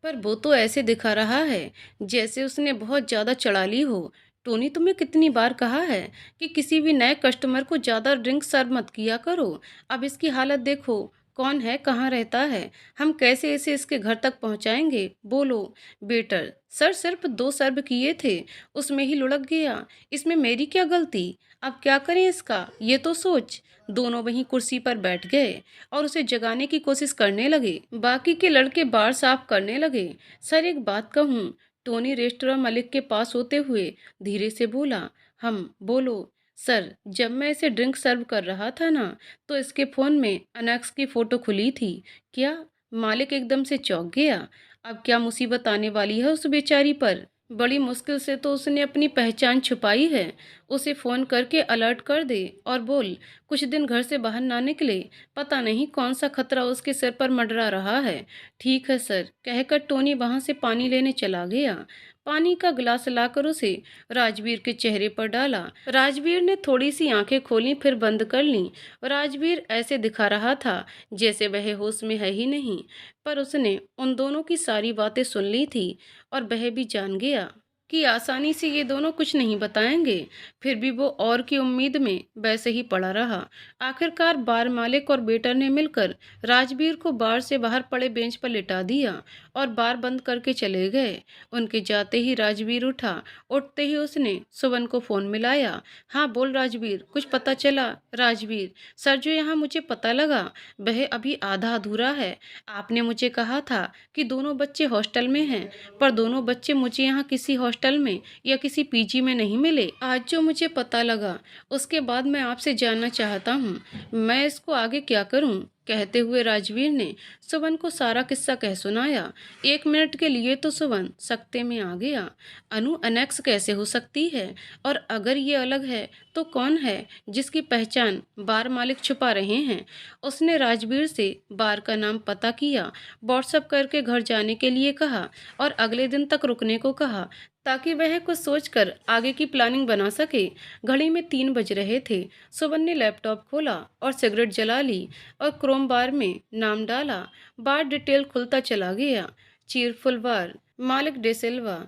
A: पर वो तो ऐसे दिखा रहा है जैसे उसने बहुत ज़्यादा चढ़ा ली हो। टोनी, तुम्हें कितनी बार कहा है कि किसी भी नए कस्टमर को ज़्यादा ड्रिंक सर्व मत किया करो। अब इसकी हालत देखो, कौन है, कहाँ रहता है, हम कैसे इसे इसके घर तक पहुँचाएंगे, बोलो। बेटर, सर सिर्फ 2 सर्व किए थे, उसमें ही लुढ़क गया। इसमें मेरी क्या गलती? अब क्या करें इसका, ये तो सोच। दोनों वहीं कुर्सी पर बैठ गए और उसे जगाने की कोशिश करने लगे। बाकी के लड़के बार साफ करने लगे। सर, एक बात कहूँ? टोनी रेस्टोरेंट मालिक के पास होते हुए धीरे से बोला। हम, बोलो। सर, जब मैं इसे ड्रिंक सर्व कर रहा था ना, तो इसके फ़ोन में अनैक्स की फ़ोटो खुली थी। क्या? मालिक एकदम से चौंक गया। अब क्या मुसीबत आने वाली है उस बेचारी पर? बड़ी मुश्किल से तो उसने अपनी पहचान छुपाई है। उसे फ़ोन करके अलर्ट कर दे और बोल कुछ दिन घर से बाहर ना निकले। पता नहीं कौन सा खतरा उसके सिर पर मंडरा रहा है। ठीक है सर, कहकर टोनी वहां से पानी लेने चला गया। पानी का गिलास लाकर उसे राजवीर के चेहरे पर डाला। राजवीर ने थोड़ी सी आंखें खोली, फिर बंद कर लीं। राजवीर ऐसे दिखा रहा था जैसे वह होश में है ही नहीं, पर उसने उन दोनों की सारी बातें सुन ली थी और वह भी जान गया कि आसानी से ये दोनों कुछ नहीं बताएंगे। फिर भी वो और की उम्मीद में वैसे ही पड़ा रहा। आखिरकार बार मालिक और वेटर ने मिलकर राजवीर को बार से बाहर पड़े बेंच पर लिटा दिया और बार बंद करके चले गए। उनके जाते ही राजवीर उठा। उठते ही उसने सुवन को फ़ोन मिलाया। हाँ बोल राजवीर, कुछ पता चला? राजवीर, सर, जो यहाँ मुझे पता लगा वह अभी आधा अधूरा है। आपने मुझे कहा था कि दोनों बच्चे हॉस्टल में हैं, पर दोनों बच्चे मुझे यहाँ किसी हॉस्टल में या किसी पीजी में नहीं मिले। आज जो मुझे पता लगा उसके बाद मैं आपसे जानना चाहता हूँ, मैं इसको आगे क्या करूँ? कहते हुए राजवीर ने सुवन को सारा किस्सा कह सुनाया। 1 मिनट के लिए तो सुवन सकते में आ गया। अनु अनेक्स कैसे हो सकती है? और अगर ये अलग है तो कौन है जिसकी पहचान बार मालिक छुपा रहे हैं? उसने राजवीर से बार का नाम पता किया, व्हाट्सएप करके घर जाने के लिए कहा और अगले दिन तक रुकने को कहा ताकि वह कुछ सोचकर आगे की प्लानिंग बना सके। घड़ी में 3 बज रहे थे। सुवन ने लैपटॉप खोला और सिगरेट जला ली और क्रोम बार में नाम डाला। बार डिटेल खुलता चला गया। चीरफुल बार, मालिक डे सिल्वा,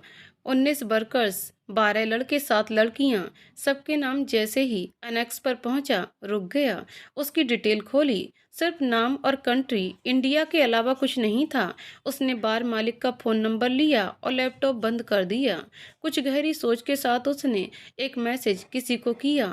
A: 19 वर्कर्स, 12 लड़के, 7 लड़कियां, सबके नाम जैसे ही अनेक्स पर पहुंचा रुक गया। उसकी डिटेल खोली, सिर्फ नाम और कंट्री इंडिया के अलावा कुछ नहीं था। उसने बार मालिक का फ़ोन नंबर लिया और लैपटॉप बंद कर दिया। कुछ गहरी सोच के साथ उसने एक मैसेज किसी को किया।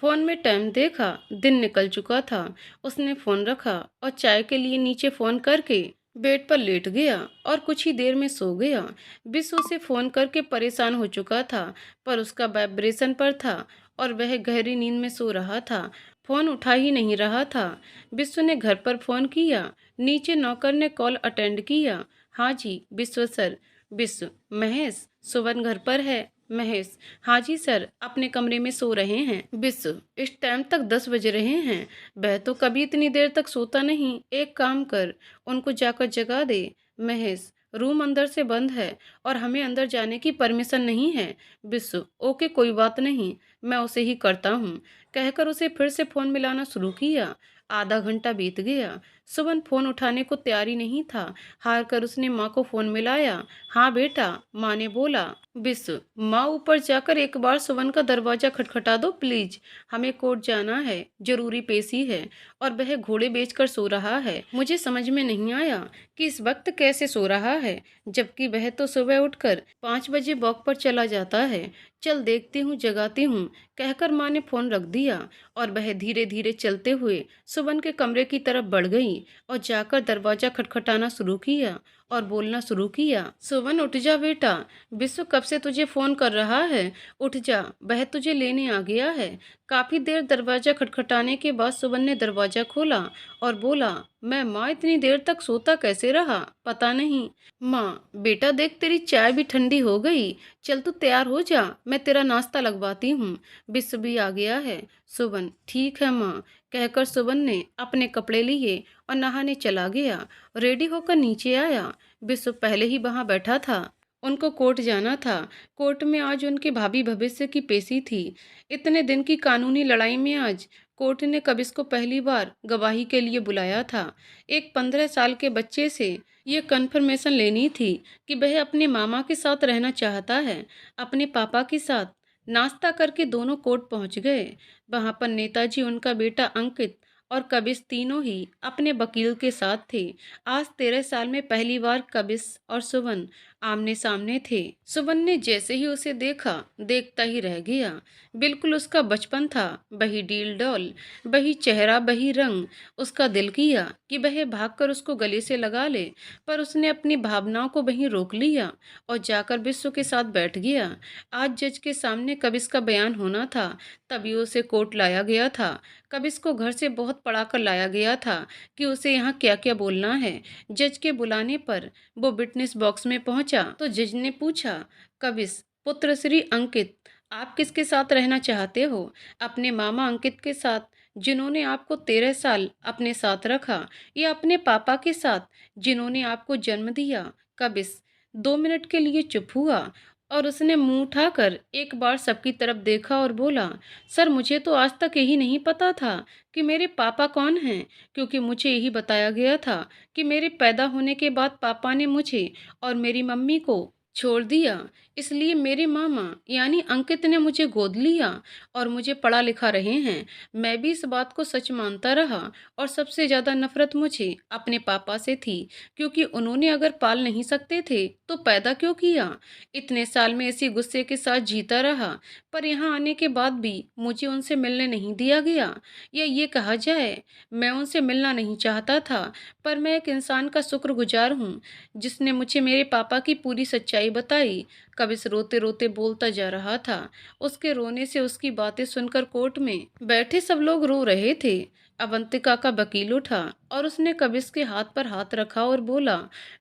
A: फ़ोन में टाइम देखा, दिन निकल चुका था। उसने फ़ोन रखा और चाय के लिए नीचे फ़ोन करके बेड पर लेट गया और कुछ ही देर में सो गया। विश्व उसे फ़ोन करके परेशान हो चुका था, पर उसका वाइब्रेशन पर था और वह गहरी नींद में सो रहा था। फ़ोन उठा ही नहीं रहा था। विश्व ने घर पर फ़ोन किया। नीचे नौकर ने कॉल अटेंड किया। हाँ जी विश्व सर। विश्व, महेश, सुवन घर पर है? महेश, हाँ जी सर, अपने कमरे में सो रहे हैं। विश्व, इस टाइम तक 10 बज रहे हैं, वह तो कभी इतनी देर तक सोता नहीं। एक काम कर, उनको जाकर जगा दे। महेश, रूम अंदर से बंद है और हमें अंदर जाने की परमिशन नहीं है। विश्व, ओके कोई बात नहीं, मैं उसे ही करता हूँ, कहकर उसे फिर से फ़ोन मिलाना शुरू किया। आधा घंटा बीत गया। सुवन फ़ोन उठाने को तैयार ही नहीं था। हार कर उसने माँ को फ़ोन मिलाया। हाँ बेटा, माँ ने बोला। विश्व, माँ ऊपर जाकर एक बार सुवन का दरवाज़ा खटखटा दो प्लीज, हमें कोर्ट जाना है, जरूरी पेशी है और वह घोड़े बेचकर सो रहा है। मुझे समझ में नहीं आया कि इस वक्त कैसे सो रहा है, जबकि वह तो सुबह उठकर 5 बजे वॉक पर चला जाता है। चल देखती हूँ, जगाती हूँ, कहकर माँ ने फ़ोन रख दिया और वह धीरे धीरे चलते हुए सुवन के कमरे की तरफ बढ़ गई और जाकर दरवाज़ा खटखटाना शुरू किया और बोलना शुरू किया। सुवन, उठ जा बेटा, विश्व कब से तुझे फ़ोन कर रहा है, उठ जा, वह तुझे लेने आ गया है। काफ़ी देर दरवाज़ा खटखटाने के बाद सुवन ने दरवाज़ा खोला और बोला, मैं माँ इतनी देर तक सोता कैसे रहा, पता नहीं। माँ, बेटा देख तेरी चाय भी ठंडी हो गई। चल तू तैयार हो जा, मैं तेरा नाश्ता लगवाती हूँ। विश्व भी आ गया है। सुबन, ठीक है माँ, कहकर सुबन ने अपने कपड़े लिए और नहाने चला गया। रेडी होकर नीचे आया। विश्व पहले ही वहां बैठा था। उनको कोर्ट जाना था। कोर्ट में आज उनके भाभी भविष्य की पेशी थी। इतने दिन की कानूनी लड़ाई में आज कोर्ट ने कबिस को पहली बार गवाही के लिए बुलाया था। एक 15 साल के बच्चे से ये कन्फर्मेशन लेनी थी कि वह अपने मामा के साथ रहना चाहता है, अपने पापा के साथ। नाश्ता करके दोनों कोर्ट पहुंच गए। वहां पर नेताजी, उनका बेटा अंकित और कबिस तीनों ही अपने वकील के साथ थे। आज 13 साल में पहली बार कबिस और सुवन आमने सामने थे। सुवन ने जैसे ही उसे देखा, देखता ही रह गया। बिल्कुल उसका बचपन था, वही डील डॉल, वही चेहरा, वही रंग। उसका दिल किया कि वह भागकर उसको गले से लगा ले, पर उसने अपनी भावनाओं को वहीं रोक लिया और जाकर विश्व के साथ बैठ गया। आज जज के सामने कबिस का बयान होना था, तभी उसे कोर्ट लाया गया था। कबिस को घर से बहुत पढ़ाकर लाया गया था कि उसे यहाँ क्या क्या बोलना है। जज के बुलाने पर वो विटनेस बॉक्स में पहुंचा तो जज ने पूछा, कबिस पुत्र श्री अंकित, आप किसके साथ रहना चाहते हो? अपने मामा अंकित के साथ, जिन्होंने आपको 13 साल अपने साथ रखा, या अपने पापा के साथ, जिन्होंने आपको जन्म दिया? कबिस 2 मिनट के लिए चुप हुआ और उसने मुंह उठाकर एक बार सबकी तरफ देखा और बोला, सर मुझे तो आज तक यही नहीं पता था कि मेरे पापा कौन हैं, क्योंकि मुझे यही बताया गया था कि मेरे पैदा होने के बाद पापा ने मुझे और मेरी मम्मी को छोड़ दिया, इसलिए मेरे मामा यानी अंकित ने मुझे गोद लिया और मुझे पढ़ा लिखा रहे हैं। मैं भी इस बात को सच मानता रहा और सबसे ज़्यादा नफरत मुझे अपने पापा से थी, क्योंकि उन्होंने अगर पाल नहीं सकते थे तो पैदा क्यों किया। इतने साल में इसी गुस्से के साथ जीता रहा, पर यहाँ आने के बाद भी मुझे उनसे मिलने नहीं दिया गया, या ये कहा जाए मैं उनसे मिलना नहीं चाहता था। पर मैं एक इंसान का शुक्रगुजार हूँ जिसने मुझे मेरे पापा की पूरी सच्चाई बताई। कबिस रोते रोते बोलता जा रहा था। उसके रोने से उसकी बातें सुनकर कोर्ट में बैठे सब लोग रो रहे थे। अवंतिका का वकील उठा और उसने कबिस के हाथ पर हाथ रखा और बोला,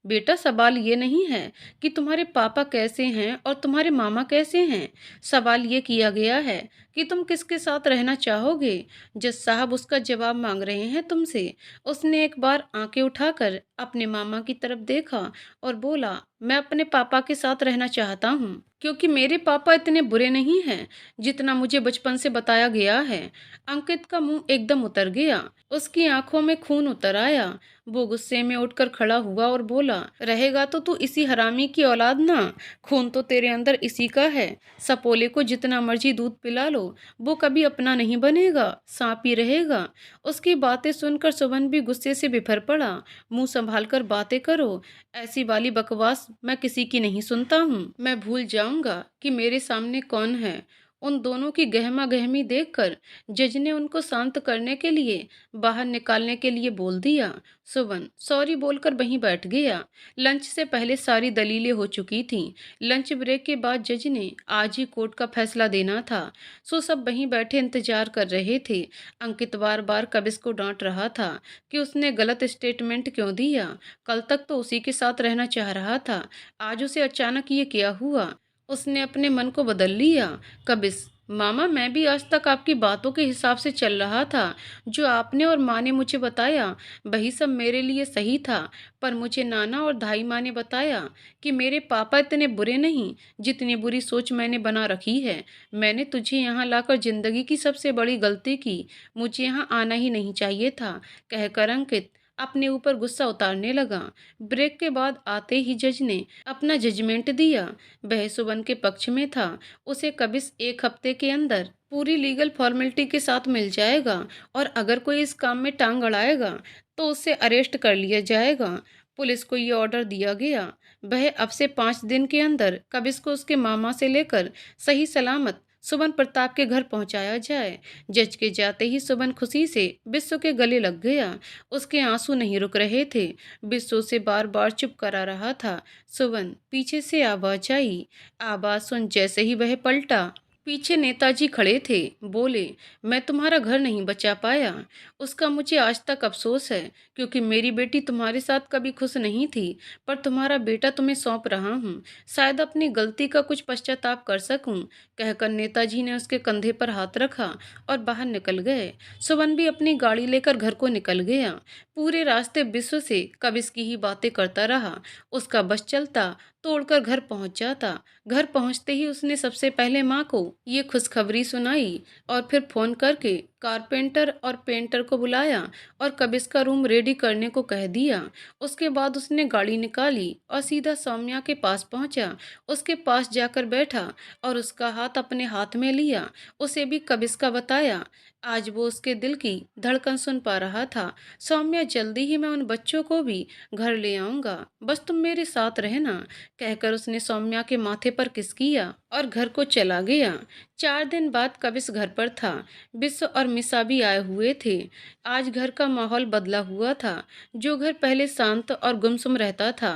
A: बेटा सवाल ये नहीं है कि तुम्हारे पापा कैसे हैं और तुम्हारे मामा कैसे हैं। सवाल ये किया गया है कि तुम किसके साथ रहना चाहोगे। जज साहब उसका जवाब मांग रहे हैं तुमसे। उसने एक बार आंखें उठाकर अपने मामा की तरफ देखा और बोला, मैं अपने पापा के साथ रहना चाहता हूँ, क्योंकि मेरे पापा इतने बुरे नहीं हैं जितना मुझे बचपन से बताया गया है। अंकित का मुंह एकदम उतर गया, उसकी आंखों में खून उतर आया। वो गुस्से में उठकर खड़ा हुआ और बोला, रहेगा तो तू इसी हरामी की औलाद ना, खून तो तेरे अंदर इसी का है। सपोले को जितना मर्जी दूध पिला लो, वो कभी अपना नहीं बनेगा, सांप ही रहेगा। उसकी बातें सुनकर सुमन भी गुस्से से बिफर पड़ा। मुंह संभाल कर बातें करो, ऐसी वाली बकवास मैं किसी की नहीं सुनता हूँ। मैं भूल जाऊंगा कि मेरे सामने कौन है। उन दोनों की गहमा गहमी देखकर जज ने उनको शांत करने के लिए बाहर निकालने के लिए बोल दिया। सुवन सॉरी बोलकर वहीं बैठ गया। लंच से पहले सारी दलीलें हो चुकी थीं। लंच ब्रेक के बाद जज ने आज ही कोर्ट का फैसला देना था, सो सब वहीं बैठे इंतजार कर रहे थे। अंकित बार बार कबिस को डांट रहा था कि उसने गलत स्टेटमेंट क्यों दिया। कल तक तो उसी के साथ रहना चाह रहा था, आज उसे अचानक ये क्या हुआ। उसने अपने मन को बदल लिया। कबिस, मामा मैं भी आज तक आपकी बातों के हिसाब से चल रहा था। जो आपने और माँ ने मुझे बताया वही सब मेरे लिए सही था, पर मुझे नाना और धाई माँ ने बताया कि मेरे पापा इतने बुरे नहीं जितनी बुरी सोच मैंने बना रखी है। मैंने तुझे यहाँ लाकर जिंदगी की सबसे बड़ी गलती की, मुझे यहाँ आना ही नहीं चाहिए था, कहकर अंकित अपने ऊपर गुस्सा उतारने लगा। ब्रेक के बाद आते ही जज ने अपना जजमेंट दिया। वह सुबन के पक्ष में था। उसे कबिस 1 हफ्ते के अंदर पूरी लीगल फॉर्मेलिटी के साथ मिल जाएगा और अगर कोई इस काम में टांग अड़ाएगा तो उसे अरेस्ट कर लिया जाएगा। पुलिस को ये ऑर्डर दिया गया, वह अब से 5 दिन के अंदर कबिस को उसके मामा से लेकर सही सलामत सुमन प्रताप के घर पहुंचाया जाए। जज के जाते ही सुमन खुशी से बिस्सो के गले लग गया। उसके आंसू नहीं रुक रहे थे। बिस्सो से बार बार चुप करा रहा था। सुमन, पीछे से आवाज आई। आवाज सुन जैसे ही वह पलटा, पीछे नेताजी खड़े थे। बोले, मैं तुम्हारा घर नहीं बचा पाया, उसका मुझे आज तक अफसोस है, क्योंकि मेरी बेटी तुम्हारे साथ कभी खुश नहीं थी। पर तुम्हारा बेटा तुम्हें सौंप रहा हूँ, शायद अपनी गलती का कुछ पश्चाताप कर सकूं। कहकर नेताजी ने उसके कंधे पर हाथ रखा और बाहर निकल गए। सुमन भी अपनी गाड़ी लेकर घर को निकल गया। पूरे रास्ते विश्व से कबिस की ही बातें करता रहा। उसका बस चलता, तोड़कर घर पहुंच जाता। घर पहुंचते ही उसने सबसे पहले माँ को ये खुशखबरी सुनाई और फिर फोन करके कारपेंटर और पेंटर को बुलाया और कबिस का रूम रेडी करने को कह दिया। उसके बाद उसने गाड़ी निकाली और सीधा सौम्या के पास पहुंचा। उसके पास जाकर बैठा और उसका हाथ अपने हाथ में लिया। उसे भी कबिस का बताया। आज वो उसके दिल की धड़कन सुन पा रहा था। सौम्या, जल्दी ही मैं उन बच्चों को भी घर ले आऊंगा, बस तुम मेरे साथ रहना। कहकर उसने सौम्या के माथे पर किस किया और घर को चला गया। 4 दिन बाद कबिस घर पर था। बिस्व और मिसा भी आए हुए थे। आज घर का माहौल बदला हुआ था। जो घर पहले शांत और गुमसुम रहता था,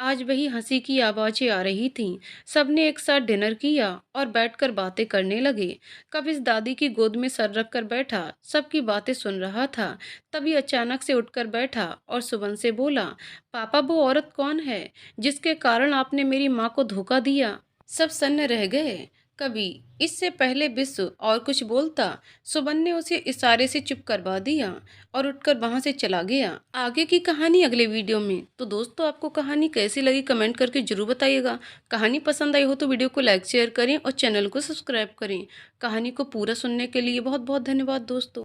A: आज वही हंसी की आवाजें आ रही थीं। सबने एक साथ डिनर किया और बैठकर बातें करने लगे। कबिस दादी की गोद में सर रखकर बैठा सबकी बातें सुन रहा था। तभी अचानक से उठकर बैठा और सुबन से बोला, पापा, वो औरत कौन है जिसके कारण आपने मेरी माँ को धोखा दिया? सब सन्न रह गए। कभी इससे पहले विश्व और कुछ बोलता, सुबन ने उसे इशारे से चुप करवा दिया और उठकर वहां से चला गया। आगे की कहानी अगले वीडियो में। तो दोस्तों, आपको कहानी कैसी लगी कमेंट करके जरूर बताइएगा। कहानी पसंद आई हो तो वीडियो को लाइक शेयर करें और चैनल को सब्सक्राइब करें। कहानी को पूरा सुनने के लिए बहुत बहुत धन्यवाद दोस्तों।